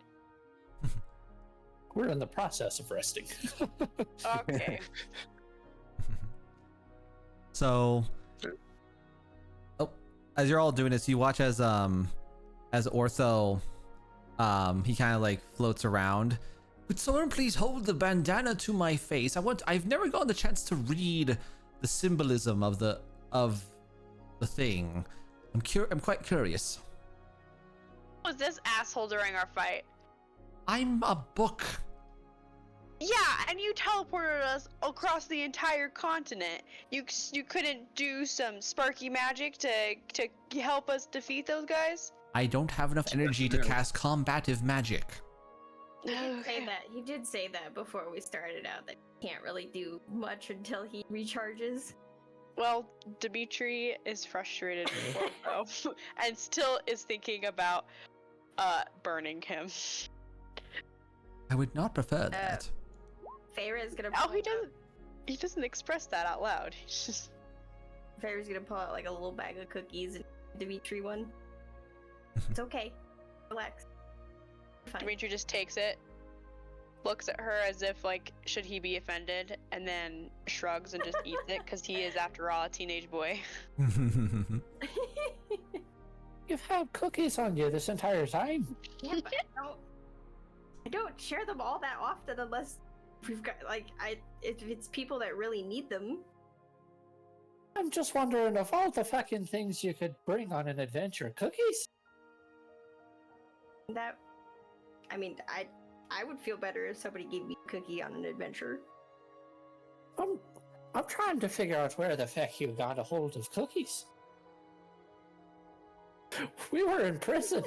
We're in the process of resting. Okay. So, as you're all doing this, you watch as Ortho, he kind of like floats around. Would someone please hold the bandana to my face? I've never gotten the chance to read the symbolism of the thing. I'm quite curious. Was this asshole during our fight? I'm a book. Yeah, and you teleported us across the entire continent. You couldn't do some sparky magic to help us defeat those guys? I don't have enough energy to cast combative magic. He did say Okay. that. He did say that before we started out, that he can't really do much until he recharges. Well, Dimitri is frustrated with Ortho and still is thinking about burning him. I would not prefer that. Feyre is gonna. Oh, pull out- he doesn't express that out loud. He's just Feyre's gonna pull out like a little bag of cookies and Dimitri one. It's okay. Relax. Fine. Dimitri just takes it, looks at her as if like should he be offended, and then shrugs and just eats it because he is after all a teenage boy. You've had cookies on you this entire time. Yeah, but I don't share them all that often unless we've got if it's people that really need them. I'm just wondering, of all the fucking things you could bring on an adventure, cookies? That, I mean, I would feel better if somebody gave me a cookie on an adventure. I'm trying to figure out where the heck you got a hold of cookies. We were in prison.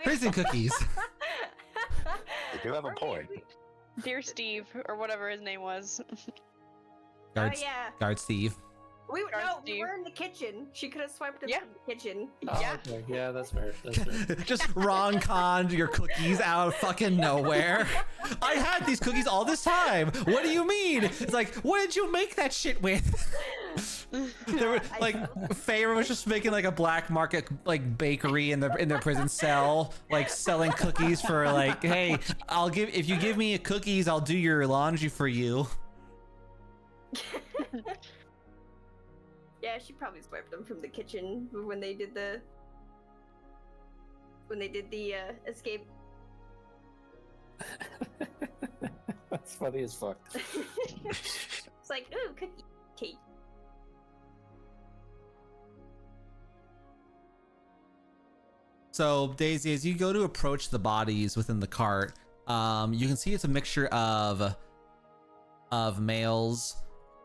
Prison cookies. You do have a point. Dear Steve, or whatever his name was. Guard, yeah. Guard Steve. We Steve. were in the kitchen. She could have swiped us Yeah. from the kitchen. Oh, Yeah. okay. Yeah, that's fair. That's fair. Just wrong conned your cookies out of fucking nowhere. I had these cookies all this time. What do you mean? It's like, what did you make that shit with? There were like Feyre was just making like a black market like bakery in their prison cell, like selling cookies for like, hey, if you give me cookies, I'll do your laundry for you. Yeah, she probably swiped them from the kitchen when they did the escape. That's funny as fuck. It's like, ooh, cookie cake. So Daisy, as you go to approach the bodies within the cart, you can see it's a mixture of males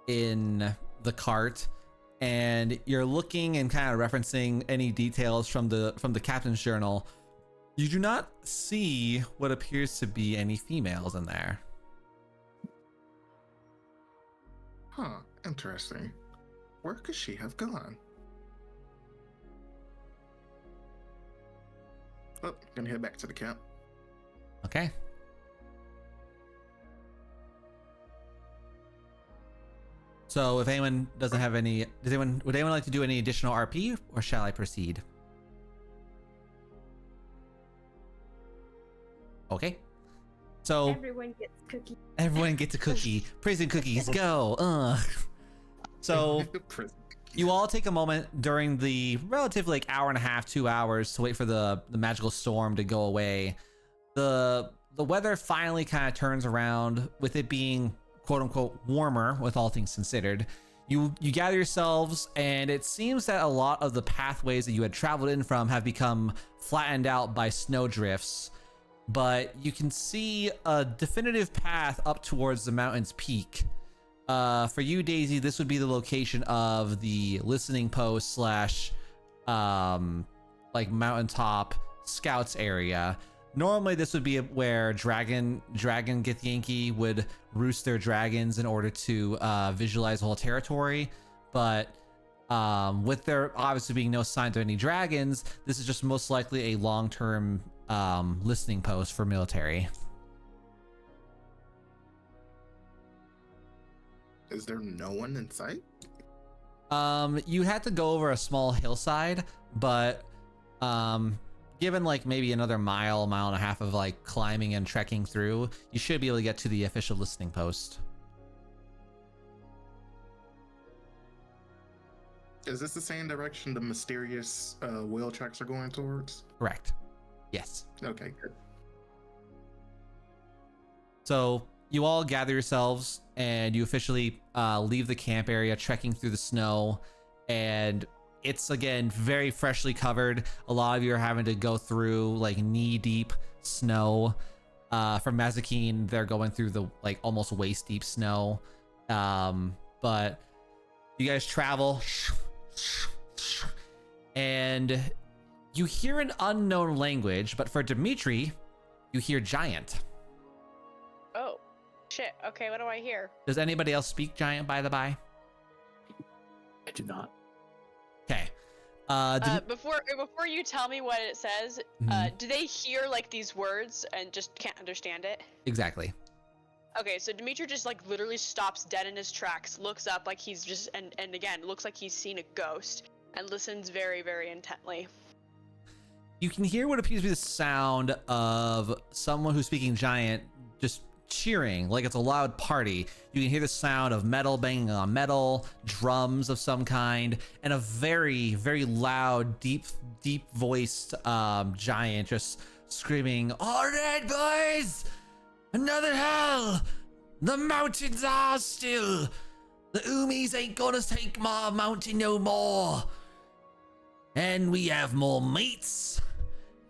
in the cart, and you're looking and kind of referencing any details from the captain's journal. You do not see what appears to be any females in there. Huh, interesting. Where could she have gone? Oh, gonna head back to the camp. Okay. So if anyone doesn't have any, would anyone like to do any additional RP, or shall I proceed? Okay. So Everyone gets cookie. everyone gets a cookie. Prison cookies, go. So you all take a moment during the relative like hour and a half, 2 hours to wait for the magical storm to go away. The weather finally kind of turns around, with it being quote unquote warmer, with all things considered. You gather yourselves, and it seems that a lot of the pathways that you had traveled in from have become flattened out by snowdrifts, but you can see a definitive path up towards the mountain's peak. For you, Daisy, this would be the location of the listening post slash like mountaintop scouts area. Normally this would be where Dragon Githyanki would roost their dragons in order to visualize the whole territory, but with there obviously being no signs of any dragons, this is just most likely a long-term listening post for military. Is there no one in sight? You had to go over a small hillside, but given like maybe another mile and a half of like climbing and trekking through, you should be able to get to the official listening post. Is this the same direction the mysterious whale tracks are going towards? Correct. Yes. Okay, good. So you all gather yourselves and you officially leave the camp area, trekking through the snow, and it's again very freshly covered. A lot of you are having to go through like knee-deep snow. For Mazikeen, they're going through the like almost waist-deep snow. But you guys travel, and you hear an unknown language, but for Dimitri, you hear giant. Oh, shit. Okay, what do I hear? Does anybody else speak giant, by the by? I do not. Okay. Before you tell me what it says, do they hear like these words and just can't understand it? Exactly. Okay, so Dimitri just like literally stops dead in his tracks, looks up like he's just and again looks like he's seen a ghost, and listens very, very intently. You can hear what appears to be the sound of someone who's speaking giant just cheering like it's a loud party. You can hear the sound of metal banging on metal, drums of some kind, and a very, very loud, deep voiced giant just screaming, "All right, boys! Another hell! The mountains are still! The Umis ain't gonna take my mountain no more! And we have more mates!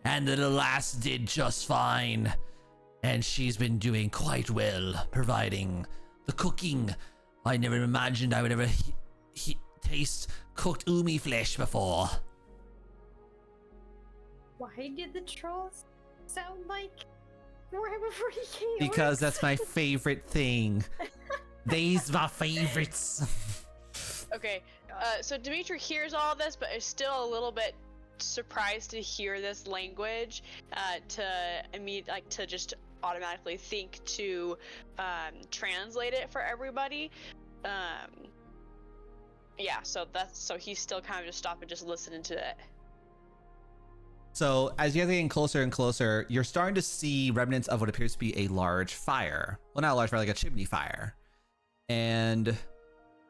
And the last did just fine. And she's been doing quite well, providing the cooking. I never imagined I would ever taste cooked umi flesh before. Why did the trolls sound like right before he came? Because that's my favorite thing. These my favorites. Okay, so Dimitri hears all this, but is still a little bit surprised to hear this language. To just automatically think to translate it for everybody. Yeah, so he's still kind of just stopping, just listening to it. So as you're getting closer and closer, you're starting to see remnants of what appears to be a large fire. Well, not a large fire, like a chimney fire. And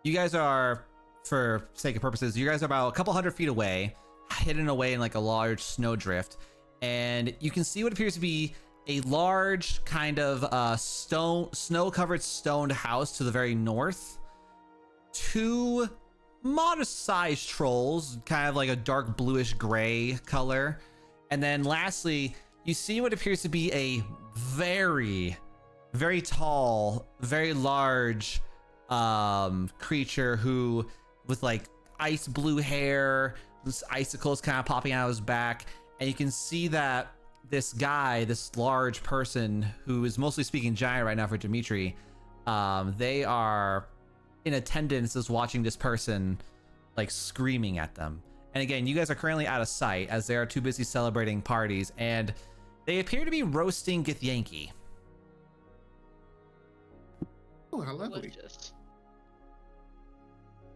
you guys are, for sake of purposes, you guys are about a couple hundred feet away, hidden away in like a large snowdrift. And you can see what appears to be a large kind of snow-covered stoned house to the very north. Two modest-sized trolls, kind of like a dark bluish gray color. And then lastly, you see what appears to be a very, very tall, very large creature who, with like ice blue hair, icicles kind of popping out of his back. And you can see that this guy, this large person who is mostly speaking giant right now for Dimitri, they are in attendance as watching this person like screaming at them. And again, you guys are currently out of sight as they are too busy celebrating parties, and they appear to be roasting Githyanki. Oh, how lovely. Delicious.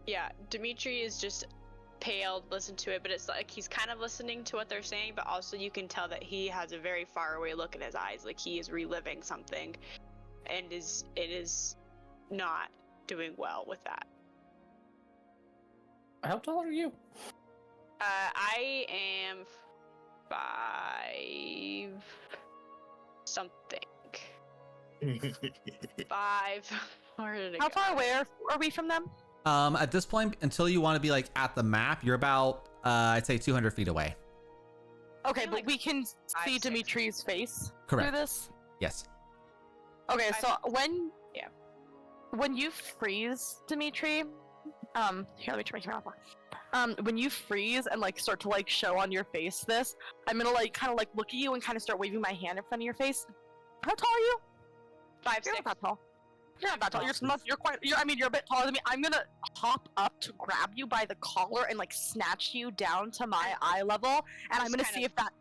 Yeah, Dimitri is just pale, listen to it, but it's like he's kind of listening to what they're saying, but also you can tell that he has a very far away look in his eyes, like he is reliving something, and it is not doing well with that. How tall are you? I am 5 something. 5. Where did it How go? far away are we from them? At this point, until you want to be like at the map, you're about I'd say 200 feet away. Okay, Maybe but like we can 5, see 6. Dimitri's face Correct. through this? Yes. Okay, 5, so yeah. when you freeze Dimitri, here, let me turn my camera off. When you freeze and like start to like show on your face this, I'm gonna like kind of like look at you and kind of start waving my hand in front of your face. How tall are you? 5, You're 6. not that tall. You're not that tall. You're a bit taller than me. I'm gonna hop up to grab you by the collar and like snatch you down to my eye level, and I'm Just gonna kind see of- if that.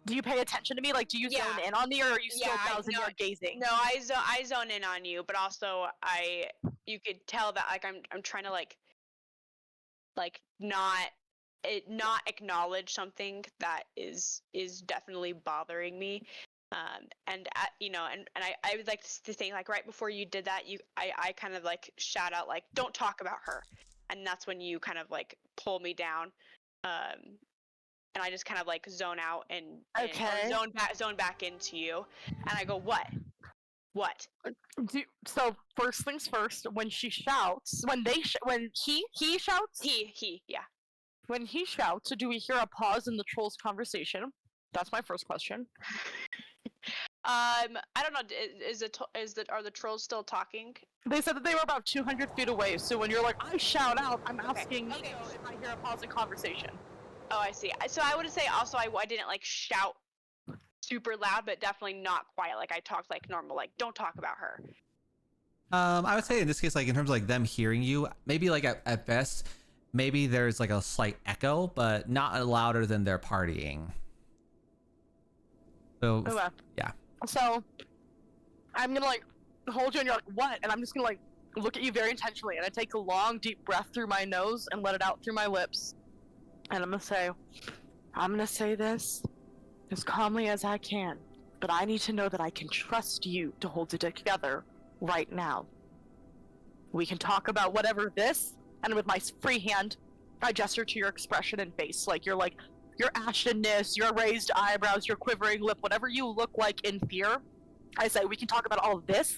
Do you pay attention to me? Like, do you Yeah. zone in on me, or are you still Yeah, thousand yard gazing? No, I zone in on you, but also you could tell that like I'm trying to like not acknowledge something that is definitely bothering me. And I would like to think like right before you did that, I kind of like shout out like, don't talk about her, and that's when you kind of like pull me down, and I just kind of like zone out and Okay. zone back into you, and I go, what? So first things first, when she shouts, when he shouts, Yeah. when he shouts, do we hear a pause in the troll's conversation? That's my first question. I don't know. Are the trolls still talking? They said that they were about 200 feet away. So when you're like, I shout out, I'm asking Okay. Nico if I hear a pause in conversation. Oh, I see. So I would say also I didn't like shout super loud, but definitely not quiet. Like I talked like normal. Like don't talk about her. I would say in this case, like in terms of like them hearing you, maybe like at best, maybe there's like a slight echo, but not louder than they're partying. So Okay. yeah. So I'm gonna like hold you and you're like, what? And I'm just gonna like look at you very intentionally, and I take a long deep breath through my nose and let it out through my lips. And I'm gonna say this as calmly as I can, but I need to know that I can trust you to hold it together right now. We can talk about whatever this, and with my free hand, I gesture to your expression and face, like your ashenness, your raised eyebrows, your quivering lip, whatever you look like in fear. I say we can talk about all of this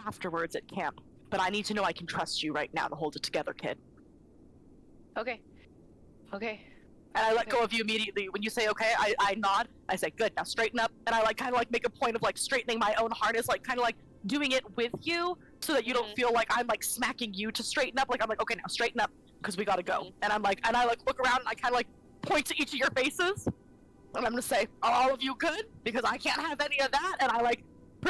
afterwards at camp, but I need to know I can trust you right now to hold it together, kid. Okay. And I let go of you immediately. When you say okay, I nod. I say good. Now straighten up. And I like kind of like make a point of like straightening my own harness, like kind of like doing it with you, so that you don't feel like I'm like smacking you to straighten up. Like I'm like okay, now straighten up because we gotta go. And I'm like, and I like look around and I kind of like point to each of your faces, and I'm gonna say, are all of you good? Because I can't have any of that. And I like.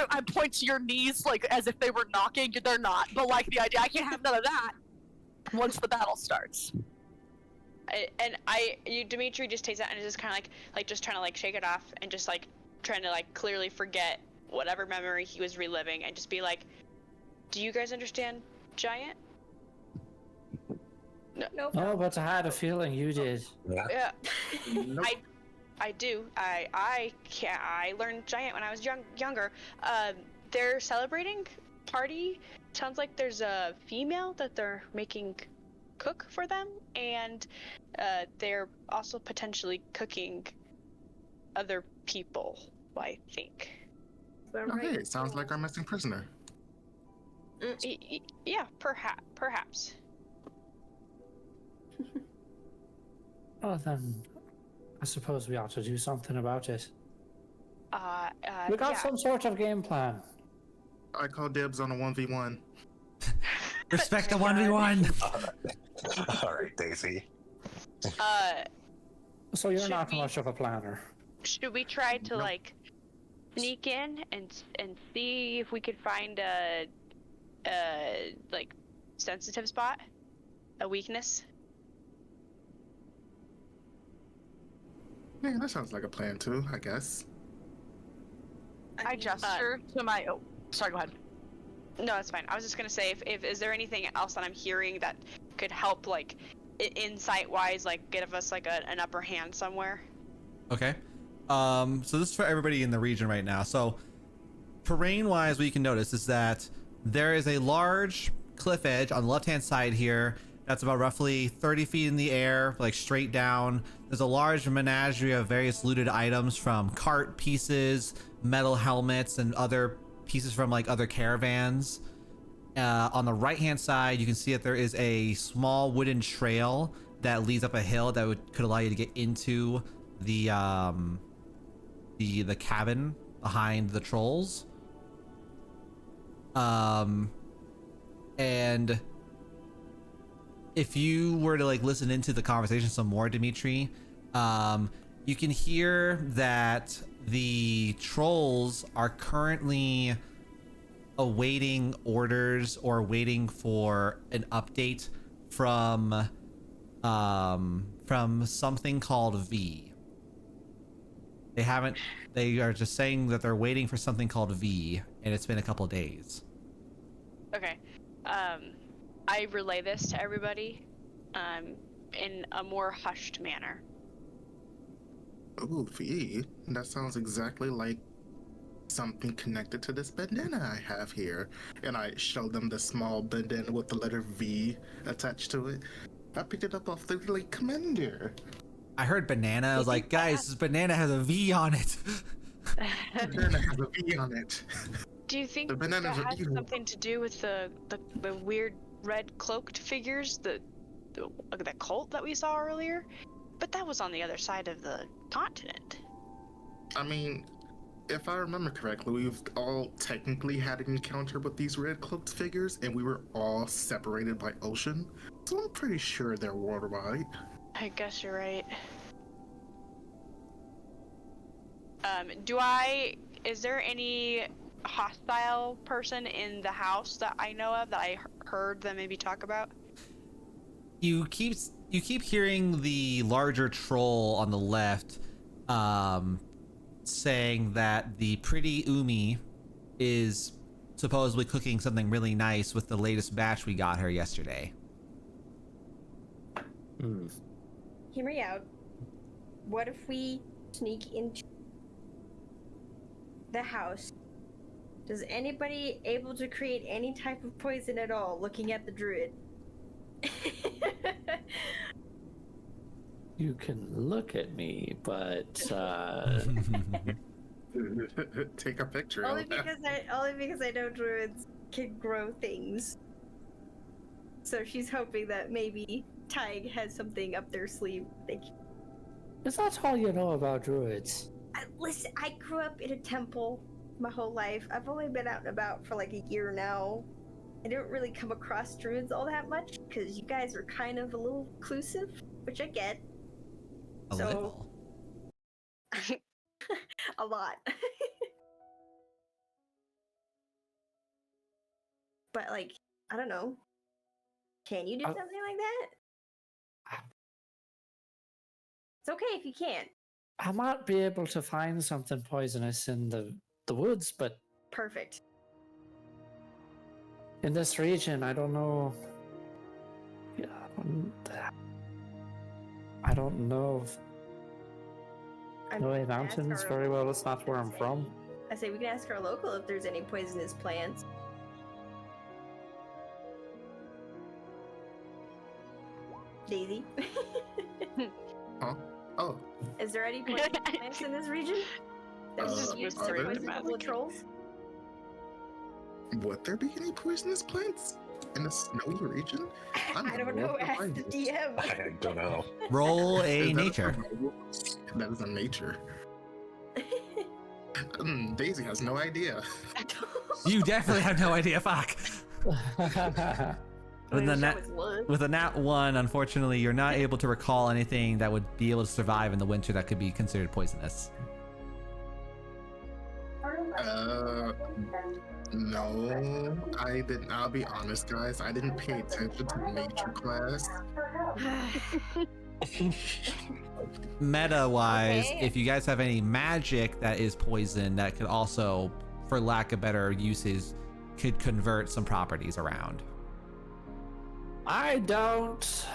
I point to your knees like as if they were knocking. They're not, but like the idea, I can't have none of that once the battle starts. Dimitri just takes that and is just kind of like just trying to like shake it off and just like trying to like clearly forget whatever memory he was reliving and just be like, do you guys understand Giant? No. Nope. Oh, but I had a feeling you did. Yeah. Nope. I do. I learned Giant when I was younger. They're celebrating party. Sounds like there's a female that they're making cook for them, and they're also potentially cooking other people, I think. Okay, sounds like our missing prisoner. Yeah, perhaps. Well then, I suppose we ought to do something about it. We got some sort of game plan. I call dibs on a 1v1. Respect the 1v1. All right, Daisy. So you're Should not we- much of a planner. Should we try to Nope. like sneak in and see if we could find a like sensitive spot, a weakness? Yeah, that sounds like a plan too, I guess. I gesture to my. Oh, sorry. Go ahead. No, that's fine. I was just gonna say, if is there anything else that I'm hearing that could help, like, insight-wise, like, give us like an upper hand somewhere? Okay. So this is for everybody in the region right now. So terrain-wise, what you can notice is that there is a large cliff edge on the left-hand side here that's about roughly 30 feet in the air, like straight down. There's a large menagerie of various looted items from cart pieces, metal helmets, and other pieces from like other caravans. On the right-hand side, you can see that there is a small wooden trail that leads up a hill that could allow you to get into the cabin behind the trolls. And if you were to like listen into the conversation some more, Dimitri, you can hear that the trolls are currently awaiting orders or waiting for an update from something called V. They are just saying that they're waiting for something called V, and it's been a couple days. Okay. I relay this to everybody, in a more hushed manner. Ooh, V. That sounds exactly like something connected to this bandana I have here. And I show them the small bandana with the letter V attached to it. I picked it up off the late commander. I heard banana. I was like, guys, this banana has a V on it. The bandana has a V on it. Do you think The that bananas are has evil. something to do with the weird red cloaked figures, the cult that we saw earlier? But that was on the other side of the continent. I mean, if I remember correctly, we've all technically had an encounter with these red cloaked figures, and we were all separated by ocean. So I'm pretty sure they're worldwide. I guess you're right. Is there any hostile person in the house that I know of that I heard them maybe talk about? You keep hearing the larger troll on the left saying that the pretty Umi is supposedly cooking something really nice with the latest batch we got her yesterday. Hear me out. What if we sneak into the house? Does anybody able to create any type of poison at all looking at the druid? You can look at me, but Take a picture. only because I know druids can grow things. So she's hoping that maybe Tig has something up their sleeve. Is that all you know about druids? Listen, I grew up in a temple my whole life. I've only been out and about for like a year now. I didn't really come across druids all that much because you guys are kind of a little reclusive, which I get. A little. A lot. But like, I don't know. Can you do something like that? It's okay if you can't. I might be able to find something poisonous in the woods, but Perfect. in this region, I don't know. I don't know. Snowy Mountains very well. It's not where I'm from. I say we can ask our local if there's any poisonous plants. Daisy. Huh? Oh. Is there any poisonous plants in this region? That's just used to poison the trolls? Would there be any poisonous plants in the snowy region? I don't know. Ask the DM. I don't know. Roll a nature. That is a nature. Daisy has no idea. You definitely have no idea. Fuck. With a nat 1, unfortunately, you're not able to recall anything that would be able to survive in the winter that could be considered poisonous. No, I didn't. I'll be honest, guys. I didn't pay attention to nature class. Meta-wise, Okay. if you guys have any magic that is poison, that could also, for lack of better uses, could convert some properties around. I don't.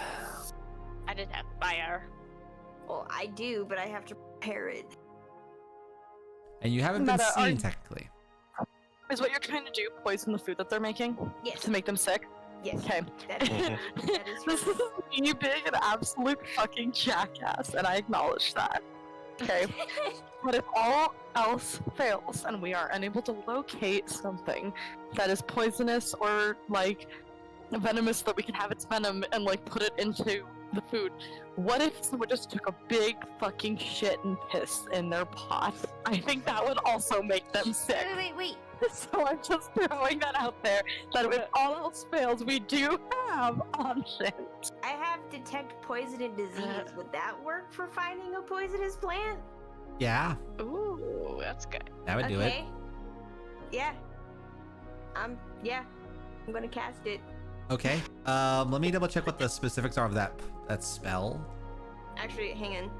I did have fire. Well, I do, but I have to prepare it. And you haven't been Meta, are seen, you- technically. Is what you're trying to do poison the food that they're making Yes. to make them sick? Yes. Okay. That is, that is This is me being an absolute fucking jackass, and I acknowledge that. Okay. But if all else fails and we are unable to locate something that is poisonous or like venomous, that we can have its venom and like put it into the food, what if someone just took a big fucking shit and piss in their pot? I think that would also make them sick. Wait. So I'm just throwing that out there, that if all else fails, we do have options. I have detect poison and disease. Would that work for finding a poisonous plant? Yeah, Ooh, that's good. that would do it. Yeah. I'm gonna cast it. Okay. Let me double check what the specifics are of that spell. Actually, hang on.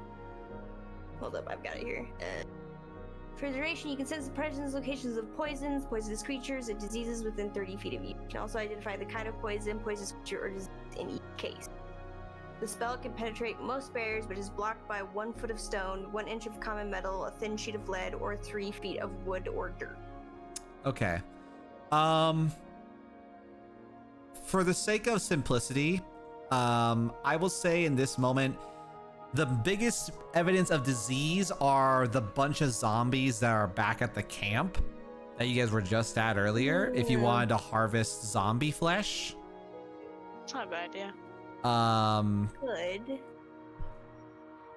Hold up, I've got it here. For duration, you can sense the presence locations of poisons, poisonous creatures, and diseases within 30 feet of you. You can also identify the kind of poison, poisonous creature, or disease in each case. The spell can penetrate most barriers, but is blocked by 1 foot of stone, 1 inch of common metal, a thin sheet of lead, or 3 feet of wood or dirt. Okay. For the sake of simplicity, I will say in this moment, the biggest evidence of disease are the bunch of zombies that are back at the camp that you guys were just at earlier. If you wanted to harvest zombie flesh. It's not a bad idea. Good.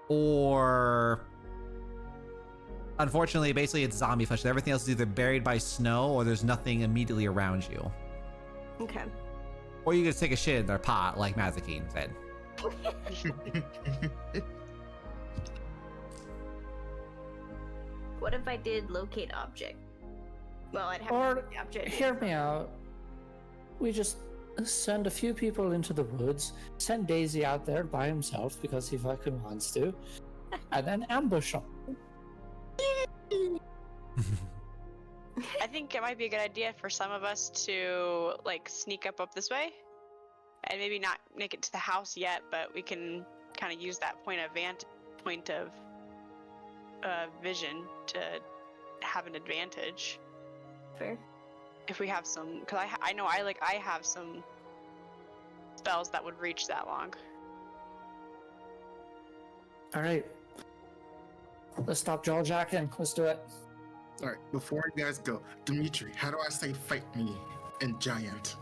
Or unfortunately, basically it's zombie flesh. Everything else is either buried by snow or there's nothing immediately around you. Okay. Or you can take a shit in their pot, like Mazikeen said. What if I did locate object? Well, I'd have Or to the object. hear me out. We just send a few people into the woods, send Daisy out there by himself because he fucking wants to, and then ambush him. I think it might be a good idea for some of us to like sneak up this way, and maybe not make it to the house yet, but we can kind of use that point of vision to have an advantage. Fair. If we have some, because I know I have some spells that would reach that long. All right. Let's stop jaw jacking. Let's do it. All right, before you guys go, Dimitri, how do I say "fight me" in giant?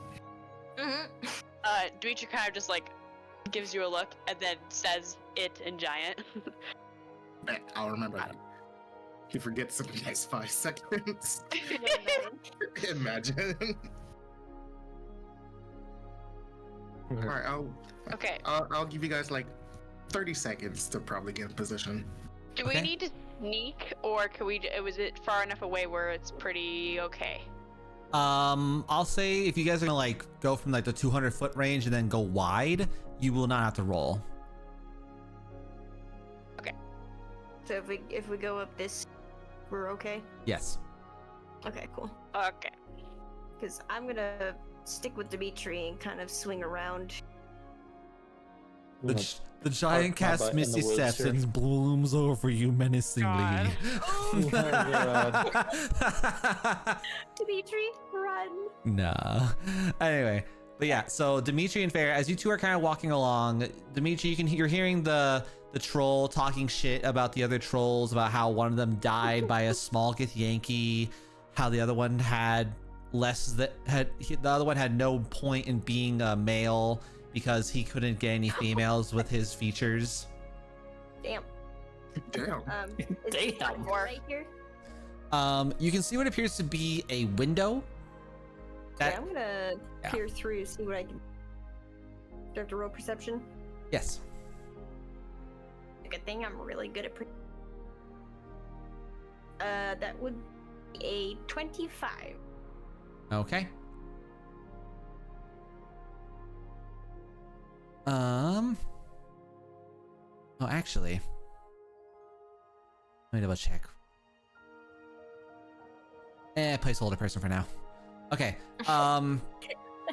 Dimitri kind of just like gives you a look and then says it in giant. I'll remember that. He forgets in the next 5 seconds. Imagine. All right, Okay. I'll give you guys like 30 seconds to probably get in position. Do Okay. we need to sneak, or can we? Was it far enough away where it's pretty okay? I'll say if you guys are gonna like go from like the 200-foot range and then go wide, you will not have to roll. So if we go up this, we're okay. Yes. Okay, cool. Okay. Because I'm gonna stick with Dimitri and kind of swing around. The giant Park my casts butt in the misty woods steps here. and blooms over you menacingly. Dimitri, run! Nah. Anyway, but yeah, so Dimitri and Fair, as you two are kind of walking along, Dimitri, you're hearing the troll talking shit about the other trolls, about how one of them died by a small Githyanki, how the other one had the other one had no point in being a male because he couldn't get any females with his features. Damn. Damn. Is there Damn. one more right here? You can see what appears to be a window. Yeah, I'm gonna Yeah. peer through, see what I can. Do I have to roll perception? Yes. Good thing I'm really good at. That would be a 25. Okay. Oh, actually, let me double check. Placeholder person for now. Okay.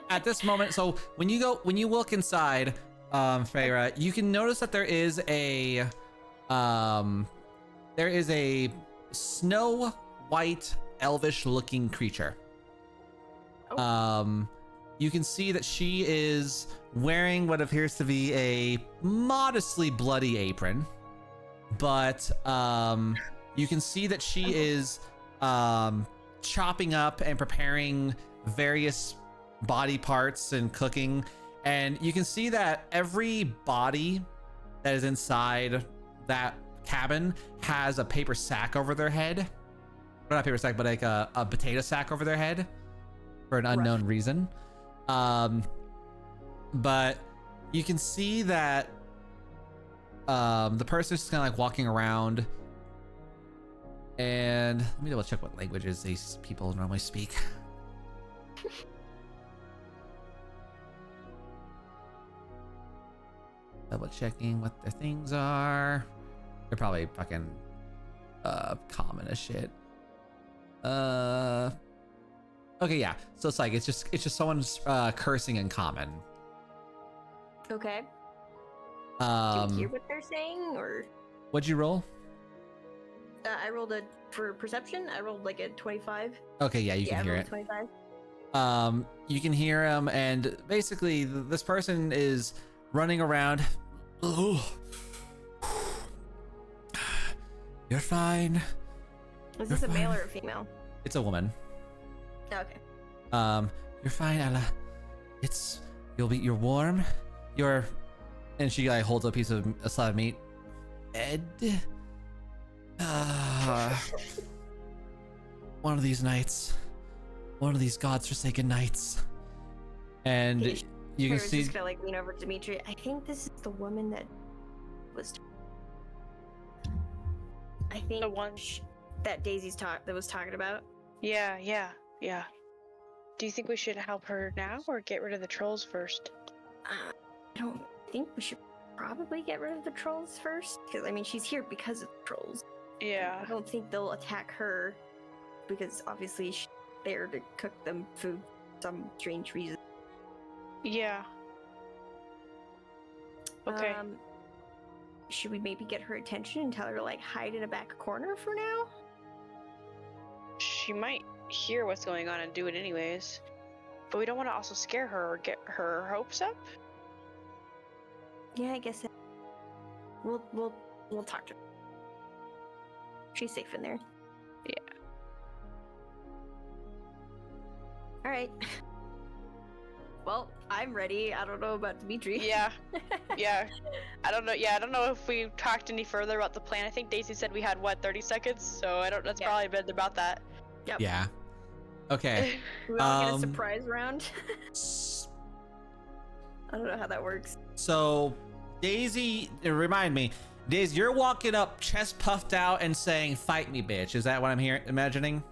At this moment, so when you look inside, Feyre, you can notice that there is a snow white elvish looking creature. You can see that she is wearing what appears to be a modestly bloody apron, but you can see that she is chopping up and preparing various body parts and cooking, and you can see that every body that is inside that cabin has a paper sack over their head. Well, not a paper sack, but like a potato sack over their head for an unknown reason. But you can see that the person's just kind of like walking around, and let me double check what languages these people normally speak. Double checking what their things are. They're probably fucking common as shit. Okay, yeah. So it's like it's just someone's cursing in common. Okay. Do you hear Um, what they're saying, or? what'd you roll? I rolled for perception. I rolled like a 25. Okay, yeah, you Yeah, can I hear rolled it. 25. You can hear him, and basically this person is running around. Oh, you're fine. Is this You're a male fine. or a female? It's a woman. Okay. You're fine, Ella. You're warm. And she like holds a slab of meat. Ed. One of these nights. One of these godforsaken nights. And Okay, you can Claire's see. just gonna like lean over to Dimitri. I think this is the woman that was. I think The one. that Daisy's that was talking about. Yeah. Do you think we should help her now, or get rid of the trolls first? I don't think we should probably get rid of the trolls first, because I mean she's here because of the trolls. Yeah. I don't think they'll attack her because obviously she's there to cook them food for some strange reason. Yeah. Okay. Should we maybe get her attention and tell her to like hide in a back corner for now? She might hear what's going on and do it anyways. But we don't want to also scare her or get her hopes up. Yeah, I guess we'll talk to her. She's safe in there. Yeah. All right. Well, I'm ready. I don't know about Dimitri. Yeah. Yeah. I don't know. Yeah, I don't know if we talked any further about the plan. I think Daisy said we had what 30 seconds, so I don't. That's Yeah. probably been about that. Yep. Yeah. Okay. We all get a Um, surprise round. I don't know how that works. So, Daisy, remind me, Daisy, you're walking up, chest puffed out, and saying, "Fight me, bitch." Is that what I'm imagining?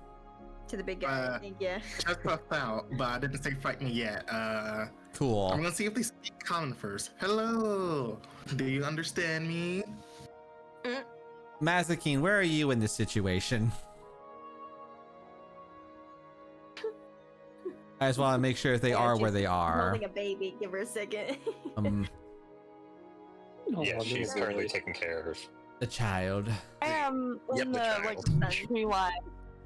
To the big guy, I think, yeah. Just puffed out, but I didn't say fight me yet. Cool. I'm gonna see if they speak common first. Hello, do you understand me? Mazakine, where are you in this situation? I just want to make sure if they Yeah, are she's where they are. Holding a baby. Give her a second. Yeah, she's currently taking care of. The child. I am Yep, in the the child. tree line.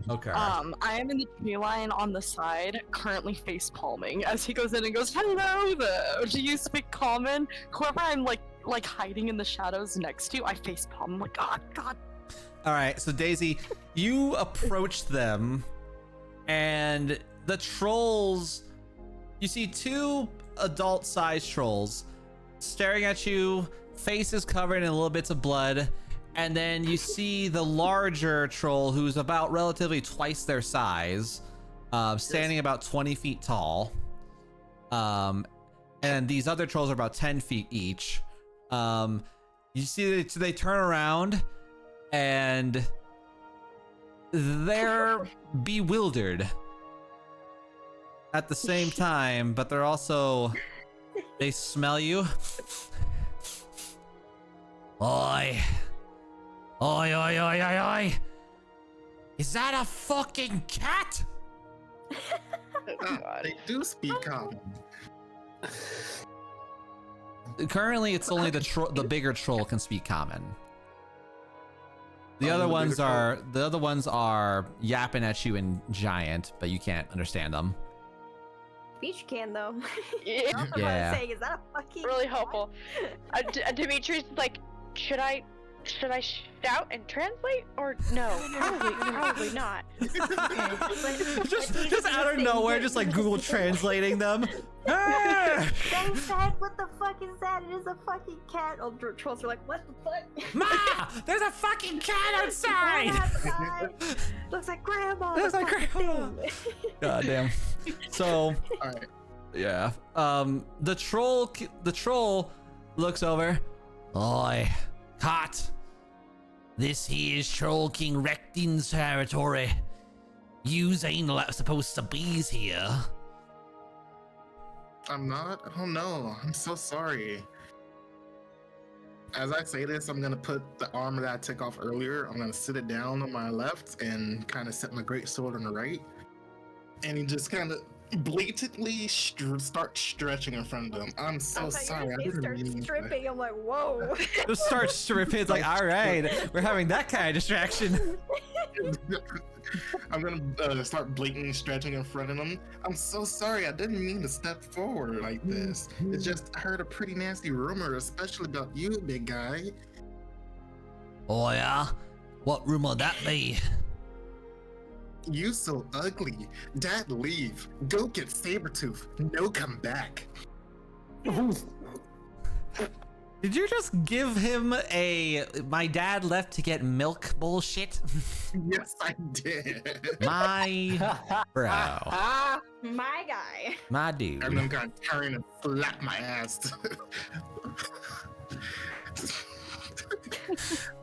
Okay. I am in the tree line on the side, currently face palming as he goes in and goes, "Hello there. Do you speak common?" Whoever I'm like hiding in the shadows next to, I face palm. I'm like, God. All right. So Daisy, you approach them, and the trolls. You see two adult-sized trolls staring at you, faces covered in little bits of blood. And then you see the larger troll, who's about relatively twice their size, standing about 20 feet tall. And these other trolls are about 10 feet each. You see they turn around and they're bewildered at the same time, but they're also, they smell you. Oi. Oi, oi, oi, oi, oi! Is that a fucking cat? They do speak common. Currently, it's only the bigger troll can speak common. The other ones are yapping at you in giant, but you can't understand them. Beach can though. Yeah. Also what Yeah. I'm saying, is that a fucking Really cat? helpful. Dimitri's like, should I shout and translate or no? Probably not. just out of nowhere, just like Google translating them. Ah! They said, what the fuck is that? It is a fucking cat. All the trolls are like, what the fuck? Ma, there's a fucking cat outside. Outside. Looks like grandma. Looks like grandma. thing. God damn. So, All right. yeah. The troll looks over. Oi, cat. This here is Troll King Rectin's territory. Yous ain't supposed to be here. I'm not. Oh no, I'm so sorry. As I say this, I'm gonna put the armor that I took off earlier. I'm gonna sit it down on my left and kind of set my great sword on the right. And he just kind of blatantly start stretching in front of them. I'm so sorry. I didn't start mean to. stripping. I'm like, whoa. Just start stripping. It's like, all right, we're having that kind of distraction. I'm gonna start blatantly stretching in front of them. I'm so sorry. I didn't mean to step forward like this. It's just I heard a pretty nasty rumor, especially about you, big guy. Oh yeah? What rumor that be? You so ugly. Dad, leave. Go get Sabretooth. No, come back. Did you just give him a my dad left to get milk bullshit? Yes, I did. My bro. My guy. My dude. And I'm gonna turn and slap my ass.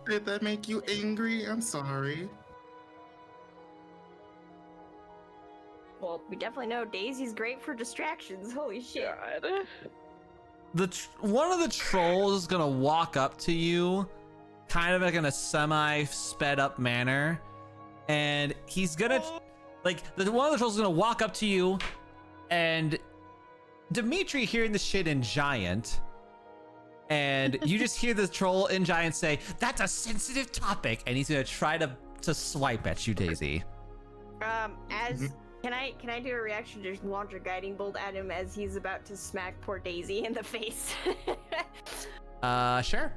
Did that make you angry? I'm sorry. Well, we definitely know Daisy's great for distractions. Holy shit. One of the trolls is gonna walk up to you, kind of like in a semi-sped up manner, and he's gonna one of the trolls is gonna walk up to you, and Dimitri hearing the shit in giant, and you just hear the troll in giant say, "That's a sensitive topic," and he's gonna try to swipe at you, Daisy. Can I do a reaction to just launch a guiding bolt at him as he's about to smack poor Daisy in the face? Sure.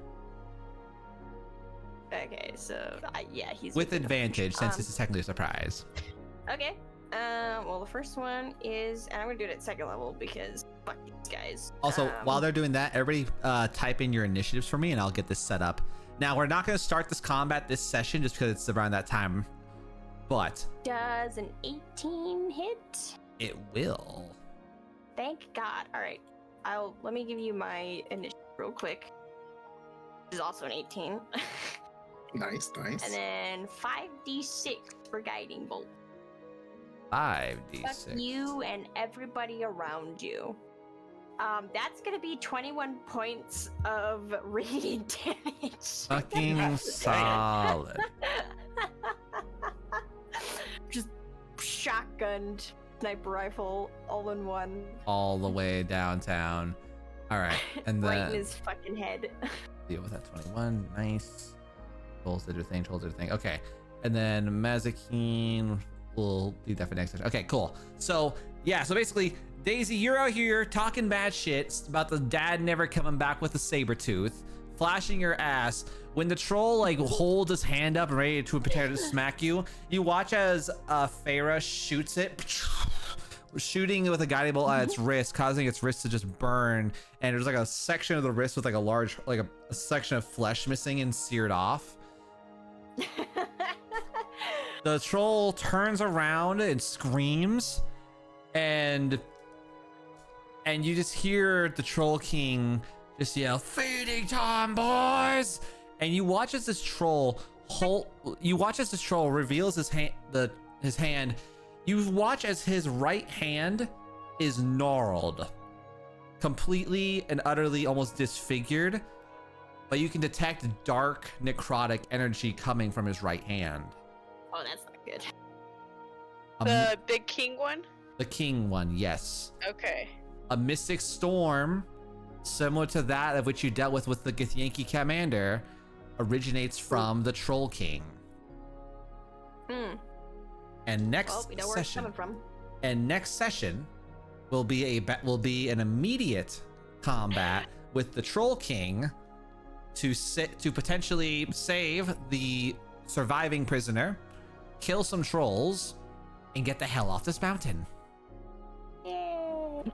Okay, so yeah, he's With advantage, since Um, this is technically a surprise. Okay, Well, the first one is, and I'm gonna do it at second level because fuck these guys. Also, while they're doing that, everybody type in your initiatives for me and I'll get this set up. Now, we're not going to start this combat this session just because it's around that time, but... Does an 18 hit? It will. Thank God. All right. Let me give you my initiative real quick. This is also an 18. Nice. And then 5d6 for guiding bolt. 5d6. Fuck you and everybody around you. That's gonna be 21 points of radiant damage. Fucking solid. Just shotgunned sniper rifle all in one. All the way downtown. All right, and then right in his fucking head. Deal with that 21. Nice. Trolls did their thing. Okay, and then Mazikeen. We'll do that for next session. Okay, cool. So yeah, so basically, Daisy, you're out here talking bad shit about the dad never coming back with a saber tooth, flashing your ass. When the troll like holds his hand up and ready to prepare to smack you, you watch as Farah shoots it, shooting with a guiding bolt at its wrist, causing its wrist to just burn. And there's like a section of the wrist with like a large, like a section of flesh missing and seared off. The troll turns around and screams, and you just hear the Troll King just yell, "Feeding time, boys!" And you watch as this troll reveals his hand. You watch as his right hand is gnarled, completely and utterly almost disfigured, but you can detect dark necrotic energy coming from his right hand. Oh, that's not good. The big king one? The king one, yes. Okay. A mystic storm, similar to that of which you dealt with the Githyanki commander, originates from the Troll King. And next we know where it's coming from. And next session will be an immediate combat with the Troll King to potentially save the surviving prisoner, kill some trolls, and get the hell off this mountain.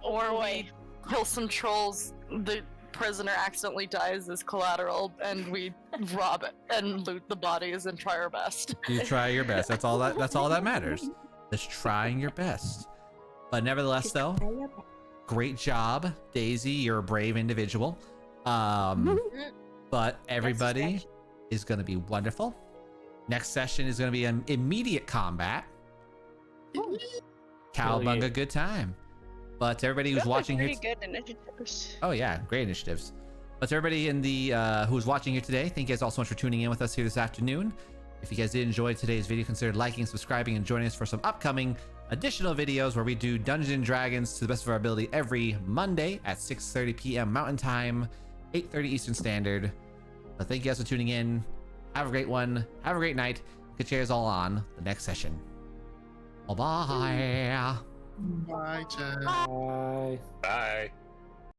Or we kill some trolls, the prisoner accidentally dies as collateral, and we rob it and loot the bodies and try our best. You try your best. That's all that matters. Just trying your best. But nevertheless, though, great job, Daisy. You're a brave individual. But everybody is going to be wonderful. Next session is going to be an immediate combat. Cowabunga, good time. But to everybody who's watching here, good initiatives. Oh yeah, great initiatives. But to everybody in the who's watching here today, thank you guys all so much for tuning in with us here this afternoon. If you guys did enjoy today's video, consider liking, subscribing, and joining us for some upcoming additional videos where we do Dungeons & Dragons to the best of our ability every Monday at 6:30 p.m. Mountain Time, 8:30 Eastern Standard. But thank you guys for tuning in. Have a great one. Have a great night. Get you guys all on the next session. Bye-bye. Bye, Jen. Bye. Bye.